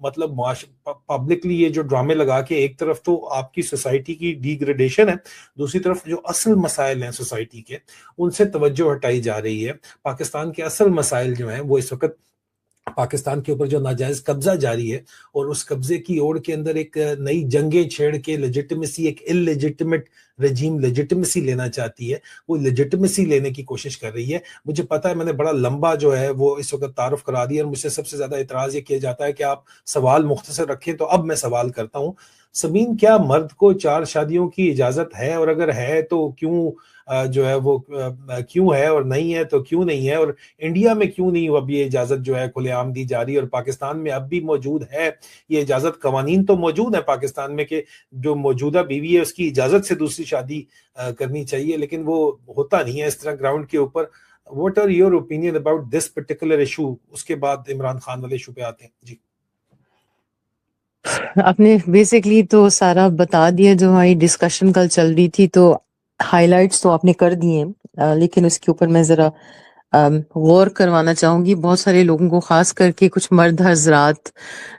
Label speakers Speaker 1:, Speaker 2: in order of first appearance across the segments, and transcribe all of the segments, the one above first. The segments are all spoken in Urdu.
Speaker 1: مطلب پبلکلی یہ جو ڈرامے لگا کے ایک طرف تو آپ کی سوسائٹی کی ڈیگریڈیشن ہے, دوسری طرف جو اصل مسائل ہیں سوسائٹی کے ان سے توجہ ہٹائی جا رہی ہے. پاکستان کے اصل مسائل جو ہیں وہ اس وقت پاکستان کے اوپر جو ناجائز قبضہ جاری ہے اور اس قبضے کی اوڑ کے اندر ایک نئی جنگیں چھیڑ کے لیجٹمیسی, ایک ان لیجٹمیٹ رجیم لیجٹمیسی لینا چاہتی ہے, وہ لیجٹمیسی لینے کی کوشش کر رہی ہے. مجھے پتا ہے میں نے بڑا لمبا جو ہے وہ اس وقت تعارف کرا دیا اور مجھ سے سب سے زیادہ اعتراض یہ کیا جاتا ہے کہ آپ سوال مختصر رکھیں, تو اب میں سوال کرتا ہوں. سمین, کیا مرد کو 4 شادیوں کی اجازت ہے, اور اگر ہے تو کیوں جو ہے وہ کیوں ہے, اور نہیں ہے تو کیوں نہیں ہے, اور انڈیا میں کیوں نہیں اب یہ اجازت جو ہے کھلے عام دی جا رہی ہے, اور پاکستان میں اب بھی موجود ہے یہ اجازت؟ قوانین تو موجود ہے پاکستان میں کہ جو موجودہ بیوی ہے اس کی اجازت سے دوسری شادی کرنی چاہیے, لیکن وہ ہوتا نہیں ہے اس طرح گراؤنڈ کے اوپر. What are your opinion about this particular issue? اس کے بعد عمران خان والے ایشو پہ آتے ہیں. جی,
Speaker 2: آپ نے بیسکلی تو سارا بتا دیا جو ہماری ڈسکشن کل چل رہی تھی, تو ہائی لائٹس تو آپ نے کر دیے, لیکن اس کے اوپر میں ذرا غور کروانا چاہوں گی. بہت سارے لوگوں کو, خاص کر کے کچھ مرد حضرات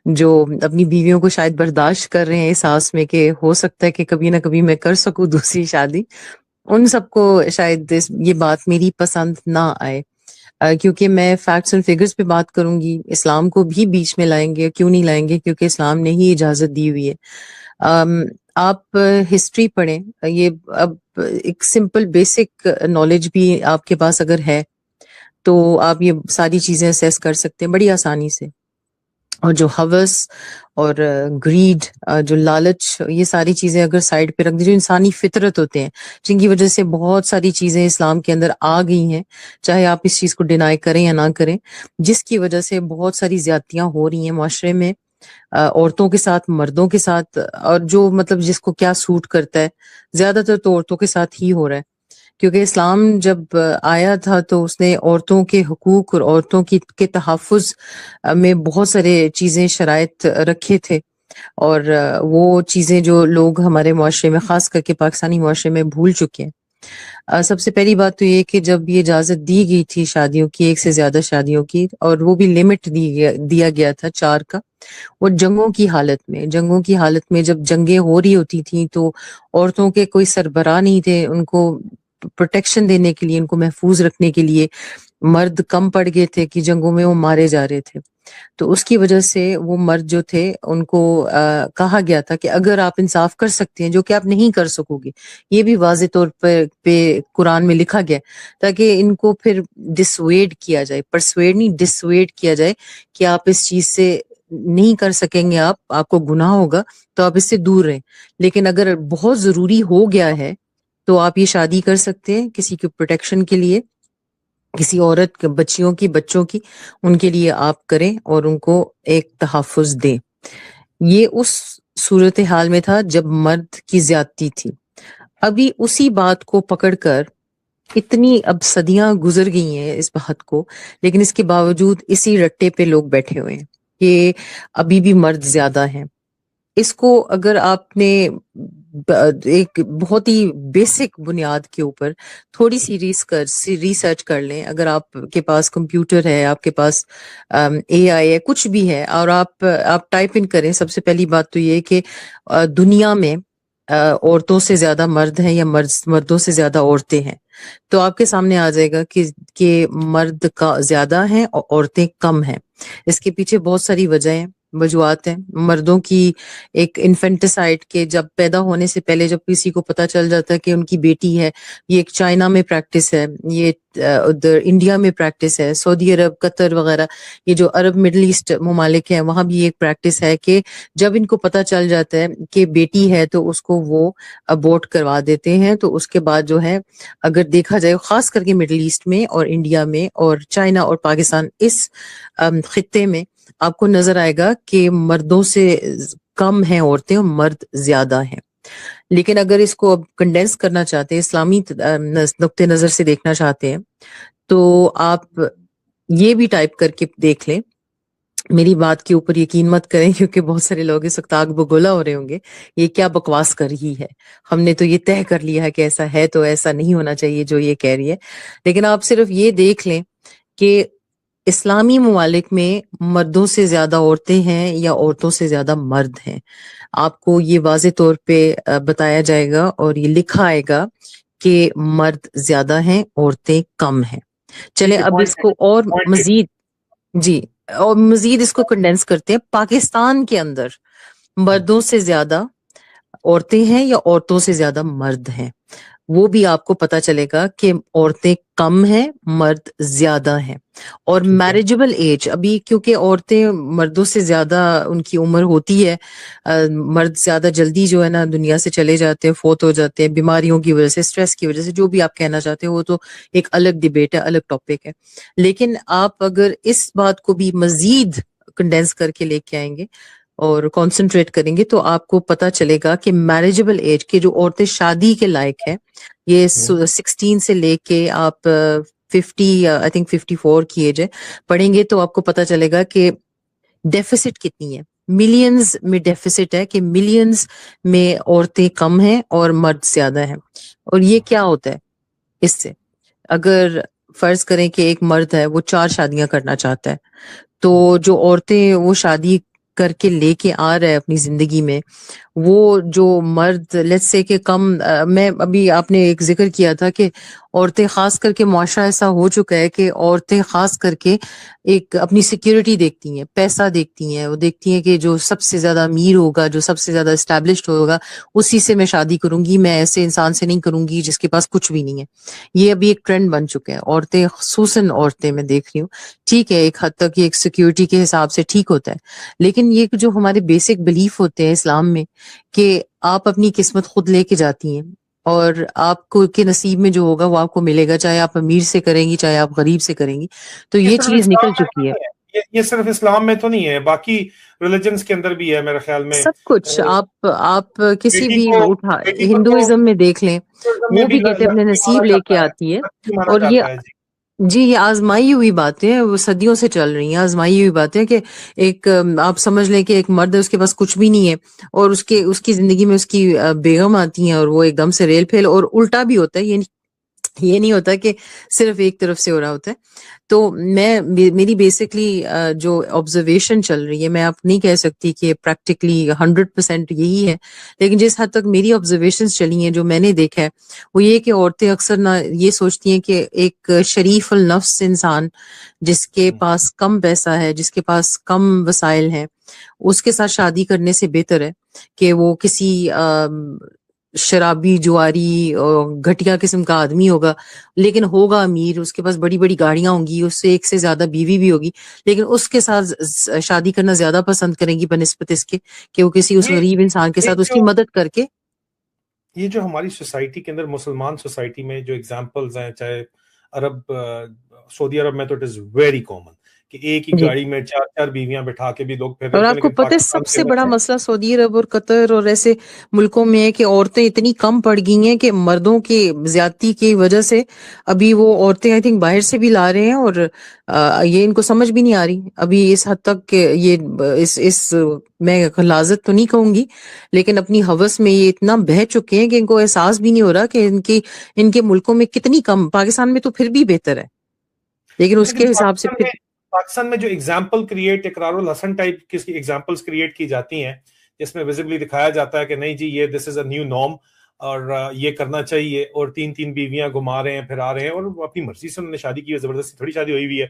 Speaker 2: جو اپنی بیویوں کو شاید برداشت کر رہے ہیں احساس میں کہ ہو سکتا ہے کہ کبھی نہ کبھی میں کر سکوں دوسری شادی, ان سب کو شاید یہ بات میری پسند نہ آئے, کیونکہ میں فیکٹس اینڈ فگرز پہ بات کروں گی. اسلام کو بھی بیچ میں لائیں گے, کیوں نہیں لائیں گے, کیونکہ اسلام نے ہی اجازت دی ہوئی ہے. آپ ہسٹری پڑھیں, یہ اب ایک سمپل بیسک نالج بھی آپ کے پاس اگر ہے تو آپ یہ ساری چیزیں اسیس کر سکتے ہیں بڑی آسانی سے. اور جو ہوس اور گریڈ, جو لالچ, یہ ساری چیزیں اگر سائڈ پہ رکھ دی, جو انسانی فطرت ہوتے ہیں جن کی وجہ سے بہت ساری چیزیں اسلام کے اندر آ گئی ہیں, چاہے آپ اس چیز کو ڈینائی کریں یا نہ کریں, جس کی وجہ سے بہت ساری زیادتیاں ہو رہی ہیں معاشرے میں, عورتوں کے ساتھ, مردوں کے ساتھ, اور جو مطلب جس کو کیا سوٹ کرتا ہے, زیادہ تر تو عورتوں کے ساتھ ہی ہو رہا ہے. کیونکہ اسلام جب آیا تھا تو اس نے عورتوں کے حقوق اور عورتوں کے تحفظ میں بہت سارے چیزیں, شرائط رکھے تھے, اور وہ چیزیں جو لوگ ہمارے معاشرے میں, خاص کر کے پاکستانی معاشرے میں, بھول چکے ہیں. سب سے پہلی بات تو یہ کہ جب یہ اجازت دی گئی تھی شادیوں کی, ایک سے زیادہ شادیوں کی, اور وہ بھی لمٹ دیا گیا تھا 4 کا, وہ جنگوں کی حالت میں جب جنگیں ہو رہی ہوتی تھیں تو عورتوں کے کوئی سربراہ نہیں تھے ان کو پروٹیکشن دینے کے لیے, ان کو محفوظ رکھنے کے لیے. مرد کم پڑ گئے تھے کہ جنگوں میں وہ مارے جا رہے تھے, تو اس کی وجہ سے وہ مرد جو تھے ان کو کہا گیا تھا کہ اگر آپ انصاف کر سکتے ہیں, جو کہ آپ نہیں کر سکو گے, یہ بھی واضح طور پہ قرآن میں لکھا گیا, تاکہ ان کو پھر ڈسویڈ کیا جائے, پرسویڈ نہیں ڈسویڈ کیا جائے کہ آپ اس چیز سے نہیں کر سکیں گے, آپ کو گناہ ہوگا تو آپ اس سے دور رہیں, لیکن اگر بہت ضروری ہو گیا ہے تو آپ یہ شادی کر سکتے ہیں کسی کی پروٹیکشن کے لیے, کسی عورت, بچوں کی, ان کے لیے آپ کریں اور ان کو ایک تحفظ دیں. یہ اس صورتحال میں تھا جب مرد کی زیادتی تھی. ابھی اسی بات کو پکڑ کر اتنی, اب صدیاں گزر گئی ہیں اس بات کو, لیکن اس کے باوجود اسی رٹے پہ لوگ بیٹھے ہوئے ہیں کہ ابھی بھی مرد زیادہ ہیں. اس کو اگر آپ نے ایک بہت ہی بیسک بنیاد کے اوپر تھوڑی سی ریسرچ کر لیں, اگر آپ کے پاس کمپیوٹر ہے, آپ کے پاس اے آئی ہے, کچھ بھی ہے, اور آپ ٹائپ ان کریں. سب سے پہلی بات تو یہ کہ دنیا میں عورتوں سے زیادہ مرد ہیں یا مردوں سے زیادہ عورتیں ہیں, تو آپ کے سامنے آ جائے گا کہ مرد کا زیادہ ہیں اور عورتیں کم ہیں. اس کے پیچھے بہت ساری وجوہات ہیں. مردوں کی ایک انفینٹیسائڈ کے جب پیدا ہونے سے پہلے جب کسی کو پتا چل جاتا ہے کہ ان کی بیٹی ہے, یہ ایک چائنا میں پریکٹس ہے, یہ ادھر انڈیا میں پریکٹس ہے, سعودی عرب, قطر وغیرہ, یہ جو عرب مڈل ایسٹ ممالک ہیں وہاں بھی ایک پریکٹس ہے کہ جب ان کو پتا چل جاتا ہے کہ بیٹی ہے تو اس کو وہ ابورٹ کروا دیتے ہیں. تو اس کے بعد جو ہے, اگر دیکھا جائے خاص کر کے مڈل ایسٹ میں اور انڈیا میں اور چائنا اور پاکستان, اس خطے میں آپ کو نظر آئے گا کہ مردوں سے کم ہیں عورتیں اور مرد زیادہ ہیں. لیکن اگر اس کو اب کنڈینس کرنا چاہتے ہیں, اسلامی نقطہ نظر سے دیکھنا چاہتے ہیں, تو آپ یہ بھی ٹائپ کر کے دیکھ لیں. میری بات کے اوپر یقین مت کریں کیونکہ بہت سارے لوگ اس وقت آگ بگولا ہو رہے ہوں گے, یہ کیا بکواس کر رہی ہے, ہم نے تو یہ طے کر لیا ہے کہ ایسا ہے تو ایسا نہیں ہونا چاہیے جو یہ کہہ رہی ہے. لیکن آپ صرف یہ دیکھ لیں کہ اسلامی ممالک میں مردوں سے زیادہ عورتیں ہیں یا عورتوں سے زیادہ مرد ہیں؟ آپ کو یہ واضح طور پہ بتایا جائے گا اور یہ لکھا آئے گا کہ مرد زیادہ ہیں عورتیں کم ہیں. چلیں اب اس کو اور مزید جی اور مزید اس کو کنڈینس کرتے ہیں. پاکستان کے اندر مردوں سے زیادہ عورتیں ہیں یا عورتوں سے زیادہ مرد ہیں؟ وہ بھی آپ کو پتا چلے گا کہ عورتیں کم ہیں مرد زیادہ ہیں. اور میرجبل ایج ابھی کیونکہ عورتیں مردوں سے زیادہ ان کی عمر ہوتی ہے, مرد زیادہ جلدی جو ہے نا دنیا سے چلے جاتے ہیں, فوت ہو جاتے ہیں بیماریوں کی وجہ سے, اسٹریس کی وجہ سے, جو بھی آپ کہنا چاہتے ہیں وہ تو ایک الگ ڈیبیٹ ہے, الگ ٹاپک ہے. لیکن آپ اگر اس بات کو بھی مزید کنڈینس کر کے لے کے آئیں گے اور کانسنٹریٹ کریں گے تو آپ کو پتا چلے گا کہ میرجبل ایج کے جو عورتیں شادی کے لائق ہیں یہ 16 سے لے کے آپ 50 آئی تھنک 54 کی ایج ہے پڑھیں گے تو آپ کو پتا چلے گا کہ ڈیفیسٹ کتنی ہے. ملینز میں ڈیفیسٹ ہے کہ ملینز میں عورتیں کم ہیں اور مرد زیادہ ہیں. اور یہ کیا ہوتا ہے اس سے؟ اگر فرض کریں کہ ایک مرد ہے وہ 4 شادیاں کرنا چاہتا ہے تو جو عورتیں وہ شادی کر کے لے کے آ رہا ہے اپنی زندگی میں, وہ جو مرد لیٹس سے کہ کم, میں ابھی آپ نے ایک ذکر کیا تھا کہ عورتیں خاص کر کے معاشرہ ایسا ہو چکا ہے کہ عورتیں خاص کر کے ایک اپنی سیکیورٹی دیکھتی ہیں, پیسہ دیکھتی ہیں, وہ دیکھتی ہیں کہ جو سب سے زیادہ امیر ہوگا, جو سب سے زیادہ اسٹیبلشڈ ہوگا اسی سے میں شادی کروں گی, میں ایسے انسان سے نہیں کروں گی جس کے پاس کچھ بھی نہیں ہے. یہ ابھی ایک ٹرینڈ بن چکا ہے. عورتیں خصوصاً عورتیں میں دیکھ رہی ہوں, ٹھیک ہے ایک حد تک یہ ایک سیکیورٹی کے حساب سے ٹھیک ہوتا ہے, لیکن یہ جو ہمارے بیسک بلیف ہوتے ہیں اسلام میں کہ آپ اپنی قسمت خود لے کے جاتی ہیں اور آپ کو کے نصیب میں جو ہوگا وہ آپ کو ملے گا, چاہے آپ امیر سے کریں گی چاہے آپ غریب سے کریں گی, تو یہ چیز نکل چکی ہے.
Speaker 1: یہ صرف اسلام میں تو نہیں ہے, باقی ریلیجنز کے اندر بھی ہے میرے خیال میں.
Speaker 2: سب کچھ آپ کسی
Speaker 1: بیٹی
Speaker 2: بھی
Speaker 1: کو
Speaker 2: اٹھا
Speaker 1: بیٹی کو تو
Speaker 2: ہندوازم میں دیکھ لیں,
Speaker 1: میں
Speaker 2: وہ
Speaker 1: بھی
Speaker 2: بھی کہتے ہیں اپنے
Speaker 1: لڑکی
Speaker 2: نصیب
Speaker 1: مانا
Speaker 2: لے کے
Speaker 1: جاتا ہے,
Speaker 2: آتی ہے.
Speaker 1: لڑکی مانا
Speaker 2: اور یہ
Speaker 1: جاتا ہے.
Speaker 2: جی یہ آزمائی ہوئی باتیں ہیں, وہ صدیوں سے چل رہی ہیں آزمائی ہوئی باتیں کہ ایک آپ سمجھ لیں کہ ایک مرد ہے اس کے پاس کچھ بھی نہیں ہے اور اس کی زندگی میں اس کی بیگم آتی ہیں اور وہ ایک دم سے ریل پھیل, اور الٹا بھی ہوتا ہے, یہ نہیں ہوتا کہ صرف ایک طرف سے ہو رہا ہوتا ہے. تو میری بیسکلی جو آبزرویشن چل رہی ہے, میں آپ نہیں کہہ سکتی کہ پریکٹیکلی 100% یہی ہے, لیکن جس حد تک میری آبزرویشن چلی ہیں جو میں نے دیکھا ہے وہ یہ کہ عورتیں اکثر نہ یہ سوچتی ہیں کہ ایک شریف النفس انسان جس کے پاس کم پیسہ ہے, جس کے پاس کم وسائل ہیں, اس کے ساتھ شادی کرنے سے بہتر ہے کہ وہ کسی شرابی جواری گھٹیا قسم کا آدمی ہوگا لیکن ہوگا امیر, اس کے پاس بڑی بڑی گاڑیاں ہوں گی, اس سے ایک سے زیادہ بیوی بھی ہوگی, لیکن اس کے ساتھ شادی کرنا زیادہ پسند کریں گی بنسبت اس کے کہ وہ کسی اس غریب انسان کے ساتھ اس کی مدد کر کے.
Speaker 1: یہ جو ہماری سوسائٹی کے اندر مسلمان سوسائٹی میں جو اگزامپلز ہیں, چاہے سعودی عرب میں تو اٹ از ویری کامن کہ ایک ہی
Speaker 2: جی.
Speaker 1: گاڑی میں 4 بیویاں بٹھا کے بھی لوگ پھر
Speaker 2: اور
Speaker 1: رہتے ہیں,
Speaker 2: آپ کو
Speaker 1: لیکن
Speaker 2: پتہ ہے
Speaker 1: پاکستان
Speaker 2: سب
Speaker 1: کے
Speaker 2: سے بڑا
Speaker 1: اندر
Speaker 2: مسئلہ سعودی عرب اور قطر اور ایسے ملکوں میں ہے کہ عورتیں اتنی کم پڑ گئی ہیں کہ مردوں کی زیادتی کی وجہ سے ابھی وہ عورتیں آئی تھنک باہر سے بھی لا رہے ہیں, اور یہ ان کو سمجھ بھی نہیں آ رہی ابھی اس حد تک کہ یہ اس میں غلاظت تو نہیں کہوں گی لیکن اپنی ہوس میں یہ اتنا بہہ چکے ہیں کہ ان کو احساس بھی نہیں ہو رہا کہ ان کے ملکوں میں کتنی کم, پاکستان میں تو پھر بھی بہتر ہے لیکن اس کے حساب سے پھر
Speaker 1: پاکستان میں جو ایگزامپل کریٹ, اقرار الحسن ٹائپ کی ایگزامپلس کریٹ کی جاتی ہیں جس میں ویزبلی دکھایا جاتا ہے کہ نہیں جی یہ دس از اے نیو نارم اور یہ کرنا چاہیے, اور 3 بیویاں گھما رہے ہیں, پھرا رہے ہیں, اور اپنی مرضی سے انہوں نے شادی کی ہے, زبردستی تھوڑی شادی ہوئی ہے.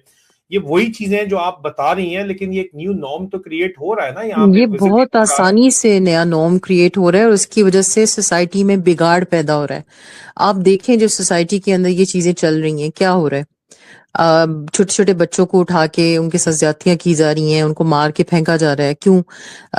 Speaker 1: یہ وہی چیزیں جو آپ بتا رہی ہیں, لیکن یہ ایک نیو نارم تو کریٹ ہو رہا ہے نا یہاں پہ.
Speaker 2: یہ بہت آسانی سے نیا نارم کریٹ ہو رہا ہے اور اس کی وجہ سے سوسائٹی میں بگاڑ پیدا ہو رہا ہے. آپ دیکھیں جو سوسائٹی کے اندر یہ چیزیں چل رہی ہیں کیا ہو رہا ہے, چھوٹے چھوٹے بچوں کو اٹھا کے ان کے ساتھ زیادتیاں کی جا رہی ہیں, ان کو مار کے پھینکا جا رہا ہے. کیوں؟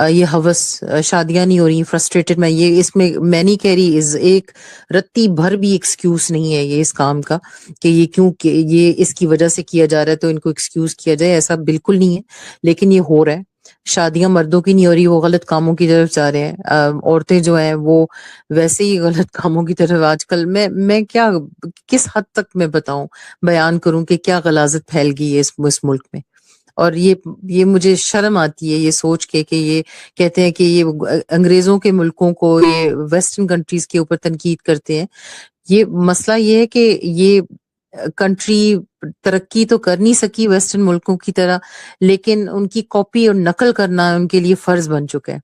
Speaker 2: یہ ہوس, شادیاں نہیں ہو رہی, فرسٹریٹڈ. میں یہ اس میں نہیں کہہ رہی ایک رتی بھر بھی ایکسکیوز نہیں ہے یہ اس کام کا کہ یہ کیوں کہ یہ اس کی وجہ سے کیا جا رہا ہے تو ان کو ایکسکیوز کیا جائے, ایسا بالکل نہیں ہے. لیکن یہ ہو رہا ہے, شادیاں مردوں کی نہیں ہو رہی, وہ غلط کاموں کی طرف جا رہے ہیں. عورتیں جو ہیں وہ ویسے ہی غلط کاموں کی طرف آج کل میں کیا کس حد تک میں بتاؤں بیان کروں کہ کیا غلاظت پھیل گئی ہے اس ملک میں. اور یہ مجھے شرم آتی ہے یہ سوچ کے کہ یہ کہتے ہیں کہ یہ انگریزوں کے ملکوں کو یہ ویسٹرن کنٹریز کے اوپر تنقید کرتے ہیں. یہ مسئلہ یہ ہے کہ یہ کنٹری ترقی تو کر نہیں سکی ویسٹرن ملکوں کی طرح، لیکن ان کی کاپی اور نقل کرنا ان کے لیے فرض بن چکا ہے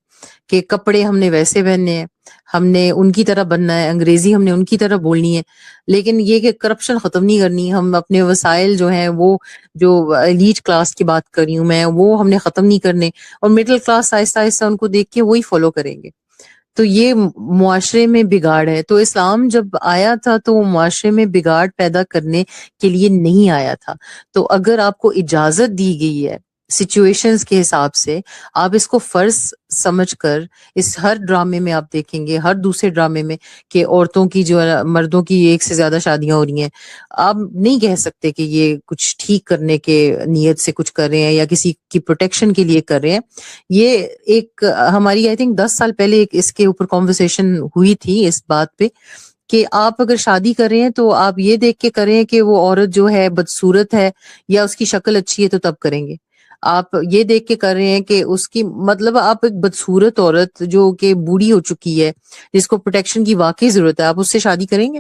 Speaker 2: کہ کپڑے ہم نے ویسے پہننے ہیں، ہم نے ان کی طرح بننا ہے، انگریزی ہم نے ان کی طرح بولنی ہے، لیکن یہ کہ کرپشن ختم نہیں کرنی، ہم اپنے وسائل جو ہیں وہ جو ایلیٹ کلاس کی بات کر رہی ہوں میں، وہ ہم نے ختم نہیں کرنے، اور مڈل کلاس آہستہ آہستہ ان کو دیکھ کے وہی فالو کریں گے. تو یہ معاشرے میں بگاڑ ہے. تو اسلام جب آیا تھا تو وہ معاشرے میں بگاڑ پیدا کرنے کے لیے نہیں آیا تھا. تو اگر آپ کو اجازت دی گئی ہے سچویشنز کے حساب سے، آپ اس کو فرض سمجھ کر اس ہر ڈرامے میں آپ دیکھیں گے، ہر دوسرے ڈرامے میں کہ عورتوں کی جو مردوں کی ایک سے زیادہ شادیاں ہو رہی ہیں، آپ نہیں کہہ سکتے کہ یہ کچھ ٹھیک کرنے کے نیت سے کچھ کر رہے ہیں یا کسی کی پروٹیکشن کے لیے کر رہے ہیں. یہ ایک ہماری آئی تھنک 10 سال پہلے ایک اس کے اوپر کانورسیشن ہوئی تھی اس بات پہ کہ آپ اگر شادی کر رہے ہیں تو آپ یہ دیکھ کے کریں کہ وہ عورت جو ہے بدصورت ہے یا اس کی شکل اچھی ہے تو تب کریں گے. آپ یہ دیکھ کے کر رہے ہیں کہ اس کی مطلب آپ ایک بدصورت عورت جو کہ بوڑھی ہو چکی ہے جس کو پروٹیکشن کی واقعی ضرورت ہے، آپ اس سے شادی کریں گے؟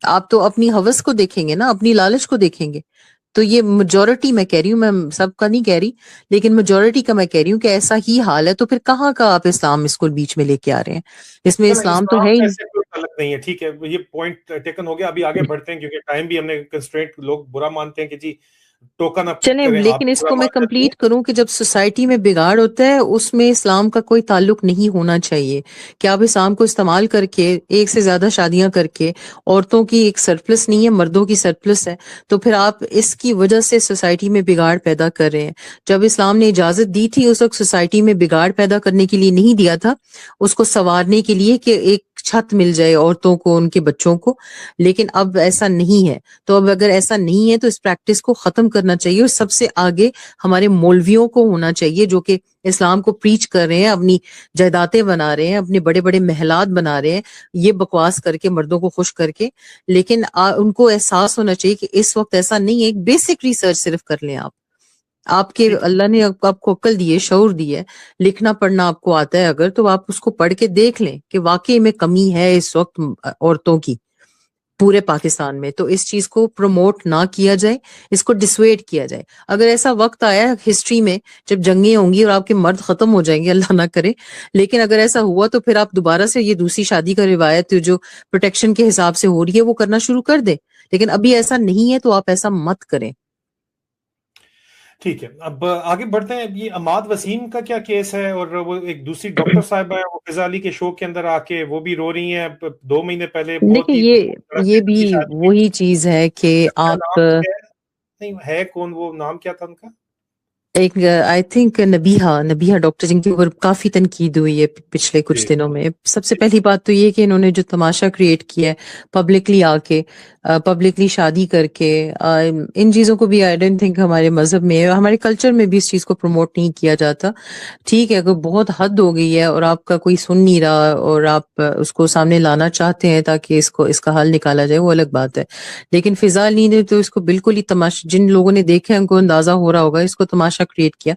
Speaker 2: آپ تو اپنی ہوس کو دیکھیں گے نا، اپنی لالچ کو دیکھیں گے. تو یہ میجورٹی میں کہہ رہی ہوں، میں سب کا نہیں کہہ رہی، لیکن میجورٹی کا میں کہہ رہی ہوں کہ ایسا ہی حال ہے. تو پھر کہاں کا آپ اسلام اس کو بیچ میں لے کے آ رہے ہیں؟ اس میں
Speaker 1: چلیں
Speaker 2: اسلام تو
Speaker 1: اسلام
Speaker 2: ہے ہی
Speaker 1: سے
Speaker 2: نہیں.
Speaker 1: ایسے کوئی تعلق نہیں ہے. ٹھیک ہے، یہ پوائنٹ ٹیکن ہو گیا. ابھی آگے بڑھتے ہیں کیونکہ ٹائم بھی ہم نے کنسٹرینٹ، لوگ برا مانتے ہیں کہ جی ٹوکن اپ
Speaker 2: چلیں
Speaker 1: کریں، آپ
Speaker 2: لیکن اس
Speaker 1: برا
Speaker 2: کو میں
Speaker 1: مان جاتی ہیں.
Speaker 2: کمپلیٹ کروں کہ جب سوسائٹی میں بگاڑ ہوتا ہے اس میں اسلام کا کوئی تعلق نہیں ہونا چاہیے کہ آپ اسلام کو استعمال کر کے ایک سے زیادہ شادیاں کر کے عورتوں کی ایک سرپلس نہیں ہے، مردوں کی سرپلس ہے، تو پھر آپ اس کی وجہ سے سوسائٹی میں بگاڑ پیدا کر رہے ہیں. جب اسلام نے اجازت دی تھی اس وقت سوسائٹی میں بگاڑ پیدا کرنے کے لیے نہیں دیا تھا، اس کو سنوارنے کے لیے کہ ایک چھت مل جائے عورتوں کو، ان کے بچوں کو. لیکن اب ایسا نہیں ہے. تو اب اگر ایسا نہیں ہے تو اس پریکٹس کو ختم کرنا چاہیے، اور سب سے آگے ہمارے مولویوں کو ہونا چاہیے جو کہ اسلام کو پریچ کر رہے ہیں، اپنی جائیدادیں بنا رہے ہیں، اپنے بڑے بڑے محلات بنا رہے ہیں یہ بکواس کر کے، مردوں کو خوش کر کے. لیکن ان کو احساس ہونا چاہیے کہ اس وقت ایسا نہیں ہے. ایک بیسک ریسرچ صرف کر لیں آپ کے
Speaker 1: ٹھیک ہے.
Speaker 2: اللہ نے آپ کو عقل دی ہے، شعور دی ہے، لکھنا پڑھنا آپ کو آتا ہے اگر، تو آپ اس کو پڑھ کے دیکھ لیں کہ واقعی میں کمی ہے اس وقت عورتوں کی پورے پاکستان میں. تو اس چیز کو پروموٹ نہ کیا جائے، اس کو ڈسویٹ کیا جائے. اگر ایسا وقت آیا ہسٹری میں جب جنگیں ہوں گی اور آپ کے مرد ختم ہو جائیں گے، اللہ نہ کرے، لیکن اگر ایسا ہوا تو پھر آپ دوبارہ سے یہ دوسری شادی کا روایت جو پروٹیکشن کے حساب سے ہو رہی ہے وہ کرنا شروع کر دیں. لیکن ابھی ایسا نہیں ہے تو آپ ایسا مت کریں.
Speaker 1: ٹھیک ہے، اب آگے بڑھتے ہیں. یہ عماد وسیم کا کیا کیس ہے؟ اور وہ ایک دوسری ڈاکٹر صاحبہ ہے، وہ فضا علی کے شو کے اندر آ کے وہ بھی رو رہی ہیں. 2 مہینے پہلے بہت
Speaker 2: دیکھیں
Speaker 1: ہی
Speaker 2: یہ بھی
Speaker 1: کی شادی کی.
Speaker 2: وہی چیز ہے کہ
Speaker 1: ان کا
Speaker 2: آپ
Speaker 1: نام کیا ہے؟ نہیں ہے کون وہ، نام کیا تھا ان کا؟
Speaker 2: ایک آئی تھنک نبیہا ڈاکٹر جن کے اوپر کافی تنقید ہوئی ہے پچھلے کچھ
Speaker 1: جی
Speaker 2: دنوں میں. سب سے پہلی بات تو یہ کہ انہوں نے جو تماشا کریٹ کیا ہے پبلکلی آ کے، پبلکلی شادی کر کے، ان چیزوں کو بھی آئی ڈونٹ تھنک ہمارے مذہب میں، ہمارے کلچر میں بھی اس چیز کو پروموٹ نہیں کیا جاتا. ٹھیک ہے اگر بہت حد ہو گئی ہے اور آپ کا کوئی سن نہیں رہا اور آپ اس کو سامنے لانا چاہتے ہیں تاکہ اس کا حل نکالا جائے، وہ الگ بات ہے. لیکن فضا علی نے تو اس کو بالکل ہی تماشا، جن لوگوں نے دیکھا ان کو اندازہ ہو رہا ہوگا، اس کو تماشا کریٹ کیا.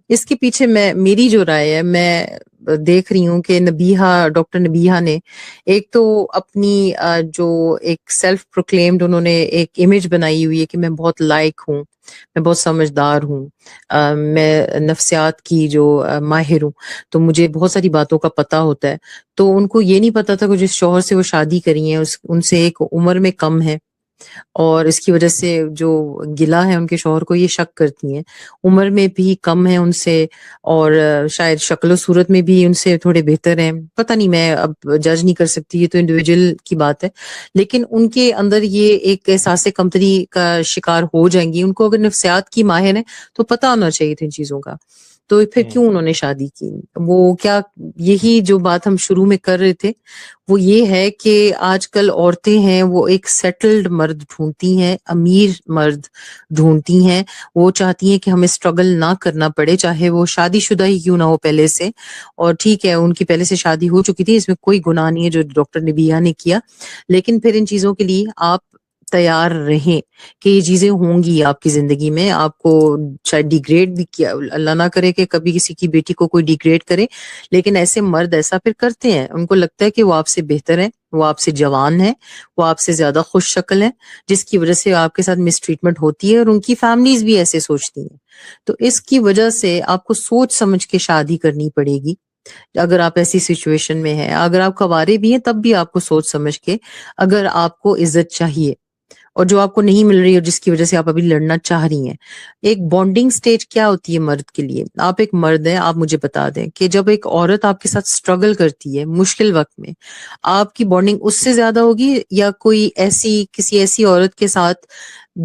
Speaker 2: اس کے پیچھے میری جو رائے ہے، میں دیکھ رہی ہوں کہ ڈاکٹر نبیہا نے ایک تو اپنی جو ایک سیلف پروکلیمڈ انہوں نے ایک امیج بنائی ہوئی ہے کہ میں بہت لائق ہوں، میں بہت سمجھدار ہوں، میں نفسیات کی جو ماہر ہوں، تو مجھے بہت ساری باتوں کا پتہ ہوتا ہے. تو ان کو یہ نہیں پتا تھا کہ جس شوہر سے وہ شادی کری ہیں ان سے ایک عمر میں کم ہے، اور اس کی وجہ سے جو گلہ ہے ان کے شوہر کو، یہ شک کرتی ہیں عمر میں بھی کم ہے ان سے، اور شاید شکل و صورت میں بھی ان سے تھوڑے بہتر ہیں. پتہ نہیں، میں اب جج نہیں کر سکتی، یہ تو انڈیویجول کی بات ہے. لیکن ان کے اندر یہ ایک احساس کمتری کا شکار ہو جائیں گی. ان کو اگر نفسیات کی ماہر ہے تو پتہ ہونا چاہیے تھا ان چیزوں کا، تو پھر کیوں انہوں نے شادی کی؟ وہ کیا، یہی جو بات ہم شروع میں کر رہے تھے وہ یہ ہے کہ آج کل عورتیں ہیں وہ ایک سیٹلڈ مرد ڈھونڈتی ہیں، امیر مرد ڈھونڈتی ہیں. وہ چاہتی ہیں کہ ہمیں اسٹرگل نہ کرنا پڑے، چاہے وہ شادی شدہ ہی کیوں نہ ہو پہلے سے. اور ٹھیک ہے ان کی پہلے سے شادی ہو چکی تھی، اس میں کوئی گناہ نہیں ہے جو ڈاکٹر نبیہا نے کیا. لیکن پھر ان چیزوں کے لیے آپ تیار رہیں کہ یہ چیزیں ہوں گی آپ کی زندگی میں. آپ کو شاید ڈیگریڈ بھی کیا, اللہ نہ کرے کہ کبھی کسی کی بیٹی کو کوئی ڈیگریڈ کرے, لیکن ایسے مرد ایسا پھر کرتے ہیں. ان کو لگتا ہے کہ وہ آپ سے بہتر ہیں, وہ آپ سے جوان ہیں, وہ آپ سے زیادہ خوش شکل ہیں, جس کی وجہ سے آپ کے ساتھ مس ٹریٹمنٹ ہوتی ہے, اور ان کی فیملیز بھی ایسے سوچتی ہیں. تو اس کی وجہ سے آپ کو سوچ سمجھ کے شادی کرنی پڑے گی اگر آپ ایسی سچویشن میں ہیں. اگر آپ کوارے بھی ہیں تب بھی آپ کو سوچ سمجھ کے, اگر آپ کو عزت چاہیے اور جو آپ کو نہیں مل رہی ہے جس کی وجہ سے آپ ابھی لڑنا چاہ رہی ہیں. ایک بانڈنگ سٹیج کیا ہوتی ہے مرد کے لیے؟ آپ ایک مرد ہیں, آپ مجھے بتا دیں کہ جب ایک عورت آپ کے ساتھ سٹرگل کرتی ہے مشکل وقت میں, آپ کی بانڈنگ اس سے زیادہ ہوگی یا کوئی ایسی کسی ایسی عورت کے ساتھ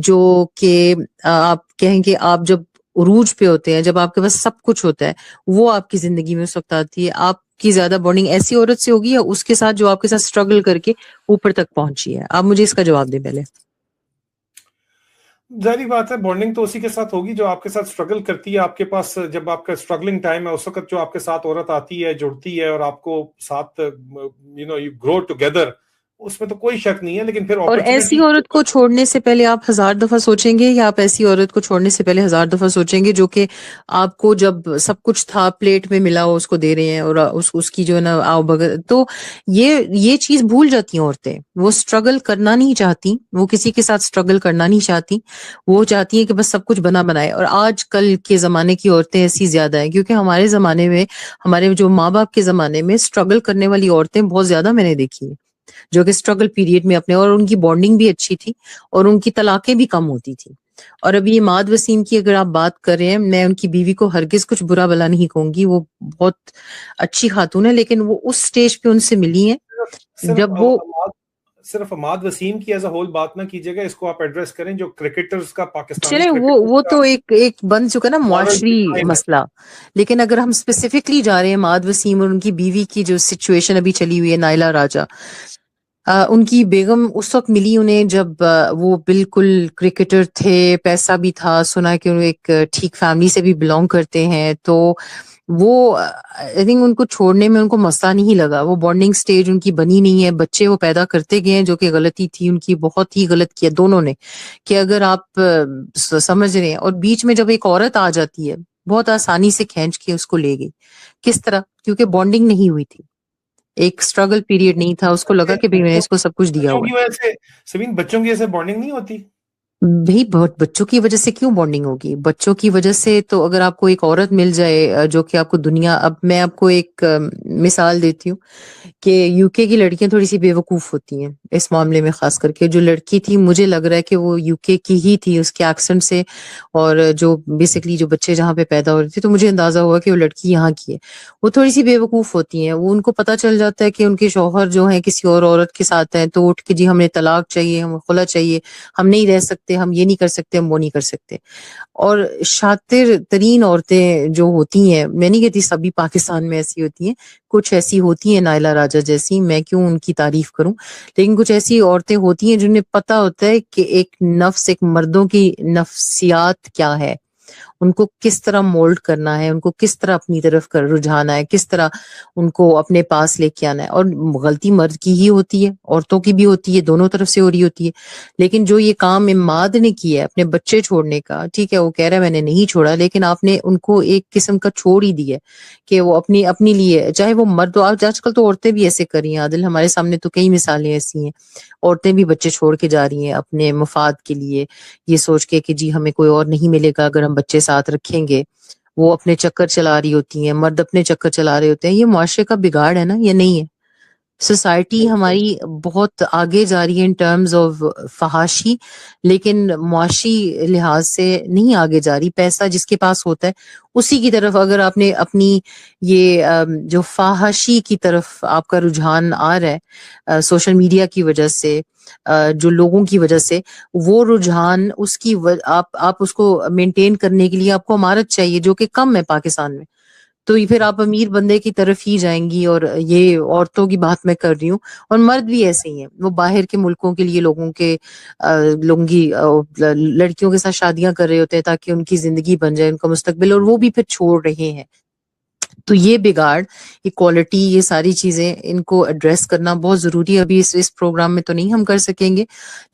Speaker 2: جو کہ آپ کہیں کہ آپ جب عروج پہ ہوتے ہیں, جب آپ کے پاس سب کچھ ہوتا ہے, وہ آپ کی زندگی میں اس وقت آتی ہے, آپ کی زیادہ بانڈنگ ایسی عورت سے ہوگی یا اس کے ساتھ جو آپ کے ساتھ سٹرگل کر کے اوپر تک پہنچی ہے؟ آپ مجھے اس کا جواب دیں پہلے.
Speaker 1: ظاہری بات ہے بانڈنگ تو اسی کے ساتھ ہوگی جو آپ کے ساتھ اسٹرگل کرتی ہے. آپ کے پاس جب آپ کا اسٹرگلنگ ٹائم ہے اس وقت جو آپ کے ساتھ عورت آتی ہے, جڑتی ہے اور آپ کو ساتھ یو گرو ٹوگیدر, اس میں تو کوئی شک نہیں ہے. لیکن پھر
Speaker 2: اور ایسی
Speaker 1: اپرچونٹی
Speaker 2: عورت کو چھوڑنے سے پہلے آپ 1000 دفعہ سوچیں گے, یا آپ ایسی عورت کو چھوڑنے سے پہلے 1000 دفعہ سوچیں گے جو کہ آپ کو جب سب کچھ تھا پلیٹ میں ملا ہو اس کو دے رہے ہیں, اور اس کی جو ہے نا آؤ بغیر, تو یہ چیز بھول جاتی ہیں عورتیں. وہ سٹرگل کرنا نہیں چاہتی, وہ کسی کے ساتھ سٹرگل کرنا نہیں چاہتی, وہ چاہتی ہیں کہ بس سب کچھ بنا بنائے. اور آج کل کے زمانے کی عورتیں ایسی زیادہ ہیں, کیونکہ ہمارے زمانے میں, ہمارے جو ماں باپ کے زمانے میں سٹرگل کرنے والی عورتیں بہت زیادہ میں نے دیکھی ہیں, جو کہ اسٹرگل پیریڈ میں اپنے, اور ان کی بانڈنگ بھی اچھی تھی اور ان کی طلاقیں بھی کم ہوتی تھی. اور ابھی یہ ماد وسیم کی اگر آپ بات کر رہے ہیں, میں ان کی بیوی کو ہرگز کچھ برا بلا نہیں کہوں گی, وہ بہت اچھی خاتون ہے, لیکن وہ اس سٹیج پہ ان سے ملی ہیں
Speaker 1: صرف
Speaker 2: جب وہ
Speaker 1: صرف عماد وسیم کی ایز اے ہول بات نہ کیجیے گا, اس کو آپ ایڈریس کریں جو کرکٹرز کا, پاکستانی
Speaker 2: چلیں وہ
Speaker 1: کرکٹرز کا
Speaker 2: تو ایک بن چکا نا
Speaker 1: مورل
Speaker 2: معاشری
Speaker 1: ڈیکلائن ہے.
Speaker 2: مسئلہ. لیکن اگر ہم اسپیسیفکلی جا رہے ہیں ماد وسیم اور ان کی بیوی کی جو سچویشن ابھی چلی ہوئی ہے, نائلہ راجہ, ان کی بیگم اس وقت ملی انہیں جب وہ بالکل کرکٹر تھے, پیسہ بھی تھا, سنا کہ وہ ایک ٹھیک فیملی سے بھی بلونگ کرتے ہیں, تو وہ آئی تھنک ان کو چھوڑنے میں ان کو مسئلہ نہیں لگا. وہ بانڈنگ سٹیج ان کی بنی نہیں ہے, بچے وہ پیدا کرتے گئے ہیں, جو کہ غلطی تھی ان کی, بہت ہی غلط کیا دونوں نے. کہ اگر آپ سمجھ رہے ہیں, اور بیچ میں جب ایک عورت آ جاتی ہے بہت آسانی سے کھینچ کے اس کو لے گئی. کس طرح؟ کیونکہ بانڈنگ نہیں ہوئی تھی, ایک اسٹرگل پیریڈ نہیں تھا, اس کو لگا کہ میں نے اس کو سب کچھ دیا
Speaker 1: بچوں
Speaker 2: ہوا
Speaker 1: کی وجہ سے سمین, بچوں کی وجہ سے بانڈنگ نہیں ہوتی.
Speaker 2: ہے. بھائی بہت بچوں کی وجہ سے کیوں بانڈنگ ہوگی؟ بچوں کی وجہ سے تو اگر آپ کو ایک عورت مل جائے جو کہ آپ کو دنیا, اب میں آپ کو ایک مثال دیتی ہوں کہ یو کے کی لڑکیاں تھوڑی سی بے وقوف ہوتی ہیں اس معاملے میں, خاص کر کے جو لڑکی تھی, مجھے لگ رہا ہے کہ وہ یو کے کی ہی تھی اس کے ایکسنٹ سے, اور جو بیسکلی جو بچے جہاں پہ پیدا ہو رہے تھے, تو مجھے اندازہ ہوا کہ وہ لڑکی یہاں کی ہے. وہ تھوڑی سی بے وقوف ہوتی ہیں, وہ ان کو پتہ چل جاتا ہے کہ ان کے شوہر جو ہیں کسی اور عورت کے ساتھ ہیں, تو اٹھ کے جی ہمیں طلاق چاہیے, ہمیں خلا چاہیے, ہم نہیں رہ سکتے, ہم یہ نہیں کر سکتے, ہم وہ نہیں کر سکتے. اور شاطر ترین عورتیں جو ہوتی ہیں, میں نہیں کہتی سبھی پاکستان میں ایسی ہوتی ہیں, کچھ ایسی ہوتی ہیں نائلہ راجہ جیسی, میں کیوں ان کی تعریف کروں, لیکن کچھ ایسی عورتیں ہوتی ہیں جنہیں پتہ ہوتا ہے کہ ایک نفس, ایک مردوں کی نفسیات کیا ہے, ان کو کس طرح مولڈ کرنا ہے, ان کو کس طرح اپنی طرف رجھانا ہے, کس طرح ان کو اپنے پاس لے کے آنا ہے. اور غلطی مرد کی ہی ہوتی ہے, عورتوں کی بھی ہوتی ہے, دونوں طرف سے ہو رہی ہوتی ہے. لیکن جو یہ کام اماد نے کیا ہے اپنے بچے چھوڑنے کا, ٹھیک ہے وہ کہہ رہا ہے میں نے نہیں چھوڑا, لیکن آپ نے ان کو ایک قسم کا چھوڑ ہی دیا کہ وہ اپنی لیے, چاہے وہ مرد, آج کل تو عورتیں بھی ایسے کر رہی ہیں عادل, ہمارے سامنے تو کئی مثالیں ایسی ہیں, عورتیں بھی بچے چھوڑ کے جا رہی ہیں اپنے مفاد کے لیے, یہ سوچ کے کہ جی ہمیں کوئی اور نہیں ملے گا اگر ہم بچے ساتھ رکھیں گے. وہ اپنے چکر چلا رہی ہوتی ہیں, مرد اپنے چکر چلا رہے ہوتے ہیں. یہ معاشرے کا بگاڑ ہے نا, یہ نہیں ہے. سوسائٹی ہماری بہت آگے جا رہی ہے ان ٹرمز آف فحاشی, لیکن معاشی لحاظ سے نہیں آگے جا رہی. پیسہ جس کے پاس ہوتا ہے اسی کی طرف, اگر آپ نے اپنی یہ جو فحاشی کی طرف آپ کا رجحان آ رہا ہے سوشل میڈیا کی وجہ سے, جو لوگوں کی وجہ سے, وہ رجحان اس کی آپ اس کو مینٹین کرنے کے لیے آپ کو امارت چاہیے, جو کہ کم ہے پاکستان میں, تو یہ پھر آپ امیر بندے کی طرف ہی جائیں گی. اور یہ عورتوں کی بات میں کر رہی ہوں, اور مرد بھی ایسے ہی ہیں, وہ باہر کے ملکوں کے لیے لوگوں کی لڑکیوں کے ساتھ شادیاں کر رہے ہوتے ہیں تاکہ ان کی زندگی بن جائے, ان کا مستقبل, اور وہ بھی پھر چھوڑ رہے ہیں. تو یہ بگاڑ، ایکوالٹی، یہ ساری چیزیں ان کو ایڈریس کرنا بہت ضروری ہے. ابھی اس پروگرام میں تو نہیں ہم کر سکیں گے،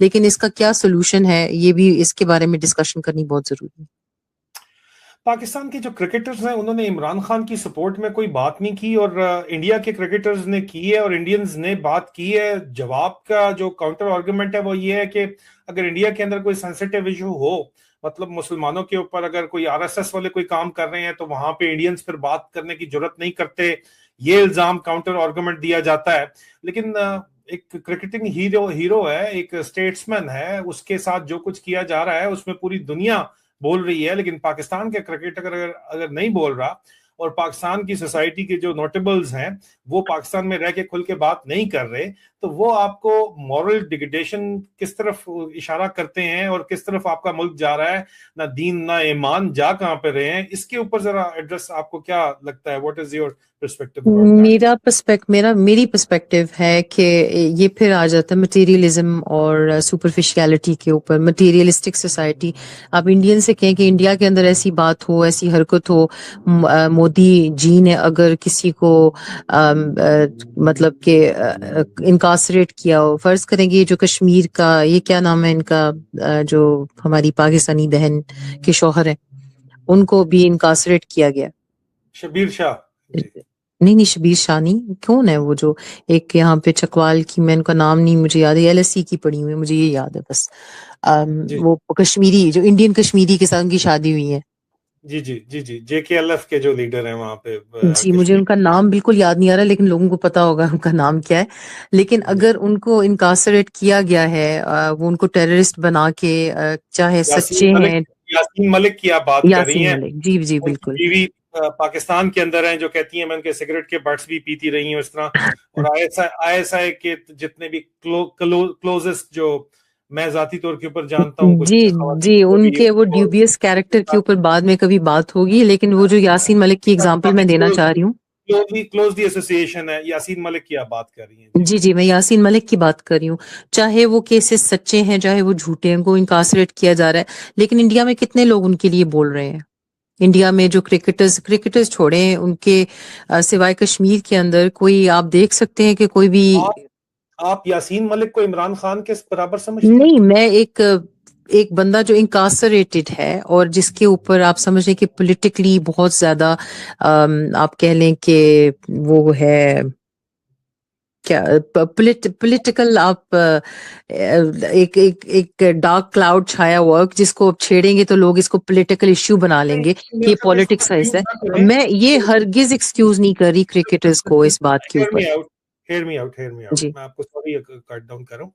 Speaker 2: لیکن اس کا کیا سولوشن ہے یہ بھی اس کے بارے میں ڈسکشن کرنی بہت ضروری ہے.
Speaker 1: پاکستان کے جو کرکٹرز ہیں انہوں نے عمران خان کی سپورٹ میں کوئی بات نہیں کی، اور انڈیا کے کرکٹرز نے کی ہے اور انڈینز نے بات کی ہے. جواب کا جو کاؤنٹر آرگومنٹ ہے وہ یہ ہے کہ اگر انڈیا کے اندر کوئی سینسیٹیو ایشو ہو، مطلب مسلمانوں کے اوپر اگر کوئی آر ایس ایس والے کوئی کام کر رہے ہیں تو وہاں پہ انڈینز پھر بات کرنے کی جرت نہیں کرتے، یہ الزام کاؤنٹر آرگومنٹ دیا جاتا ہے. لیکن ایک کرکٹنگ ہیرو ہے، ایک اسٹیٹسمین ہے، اس کے ساتھ جو کچھ کیا جا رہا ہے اس میں پوری دنیا بول رہی ہے، لیکن پاکستان کے کرکٹر اگر نہیں بول رہا، اور پاکستان کی سوسائٹی کے جو نوٹیبلز ہیں وہ پاکستان میں رہ کے کھل کے بات نہیں کر رہے، تو وہ آپ کو مورل ڈیگریڈیشن کس طرف اشارہ کرتے ہیں اور کس طرف آپ کا ملک جا رہا ہے، نہ دین نہ ایمان، جا کہاں پہ رہے ہیں. اس کے اوپر ذرا ایڈریس آپ کو کیا لگتا ہے؟ What is your perspective about that?
Speaker 2: میری پرسپیکٹو ہے کہ یہ پھر آ جاتا ہے مٹیریلزم اور سپرفیشیلٹی کے اوپر. مٹیریلسٹک سوسائٹی، آپ انڈین سے کہیں کہ انڈیا کے اندر ایسی بات ہو، ایسی حرکت ہو، مودی جی نے اگر کسی کو مطلب کہ انکارسریٹ کیا ہو، فرض کریں گے جو کشمیر کا، یہ کیا نام ہے ان کا، جو ہماری پاکستانی بہن کے شوہر ہیں، ان کو بھی انکارسریٹ کیا گیا.
Speaker 1: شبیر شاہ؟
Speaker 2: نہیں شبیر شاہ نہیں، کون ہے وہ جو ایک یہاں پہ چکوال کی، میں ان کا نام نہیں مجھے یاد ہے، ایل ایس سی کی پڑھی ہوئی، مجھے یہ یاد ہے بس.
Speaker 1: جی
Speaker 2: وہ کشمیری جو انڈین کشمیری کے ساتھ ان کی شادی ہوئی ہے.
Speaker 1: جی جی جی جی جے کے ایل ایف کے جو لیڈر ہیں وہاں پہ
Speaker 2: جی مجھے
Speaker 1: کشمیر.
Speaker 2: ان کا نام بالکل یاد نہیں آ رہا، لیکن لوگوں کو پتا ہوگا ان کا نام کیا ہے. لیکن
Speaker 1: جی.
Speaker 2: اگر ان کو انکارسریٹ کیا گیا ہے، وہ ان کو ٹیررسٹ بنا کے، چاہے سچے ہیں.
Speaker 1: یاسین ملک کی آپ بات کر رہی
Speaker 2: یاسین
Speaker 1: ہیں؟
Speaker 2: ملک، جی جی
Speaker 1: ان کی
Speaker 2: بالکل.
Speaker 1: بیوی پاکستان کے اندر ہیں جو کہتی ہیں میں ان کے سگریٹ کے بٹس بھی پیتی رہی ہوں اس طرح. اور آئی ایس آئی کے جتنے بھی کلوزسٹ جو میں ذاتی طور کے اوپر جانتا ہوں
Speaker 2: جی
Speaker 1: کچھ خواتین
Speaker 2: جی،
Speaker 1: کو
Speaker 2: ان
Speaker 1: بھی،
Speaker 2: کے وہ ڈیوبیس کیریکٹر کے اوپر بعد میں کبھی بات ہوگی، لیکن وہ جو یاسین ملک کی اگزامپل میں دینا چاہ رہی ہوں.
Speaker 1: کلوزلی ایسوسیشن ہے. یاسین ملک کی آپ بات کر رہی ہیں؟
Speaker 2: جی جی، میں یاسین ملک کی بات کر رہی ہوں. چاہے وہ کیسز سچے ہیں چاہے وہ جھوٹے ہیں، ان کو انکارسریٹ کیا جا رہا ہے، لیکن انڈیا میں کتنے لوگ ان کے لیے بول رہے ہیں؟ انڈیا میں جو کرکٹرز چھوڑیں ان کے سوائے کشمیر کے اندر کوئی آپ دیکھ سکتے ہیں کہ کوئی بھی.
Speaker 1: آپ یاسین ملک کو عمران خان کے برابر سمجھتی ہیں؟
Speaker 2: نہیں، میں ایک بندہ جو انکارسریٹڈ ہے اور جس کے اوپر آپ سمجھ لیں کہ پولیٹیکلی بہت زیادہ آپ کہہ لیں کہ وہ ہے کیا، پولیٹیکل، آپ ایک ڈارک کلاؤڈ چھایا ہوا جس کو چھیڑیں گے تو لوگ اس کو پولیٹیکل ایشو بنا لیں گے کہ یہ پالیٹکس کا حصہ ہے. میں یہ ہرگز ایکسکیوز نہیں کر رہی کرکٹرز کو اس بات کے اوپر.
Speaker 1: Hear me out.
Speaker 2: جی
Speaker 1: میں آپ کو سوری کٹ ڈاؤن کر رہا ہوں.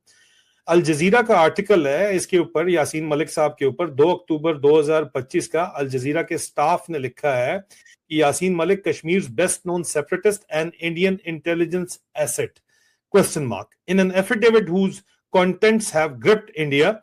Speaker 1: الجزیرہ کا آرٹیکل ہے اس کے اوپر، یاسین ملک صاحب کے اوپر، 2 اکتوبر 2025 کا. الجزیرہ کے سٹاف نے لکھا ہے کہ Yasin Malik کشمیر's best known separatist and Indian intelligence asset ? In an affidavit whose contents have gripped India,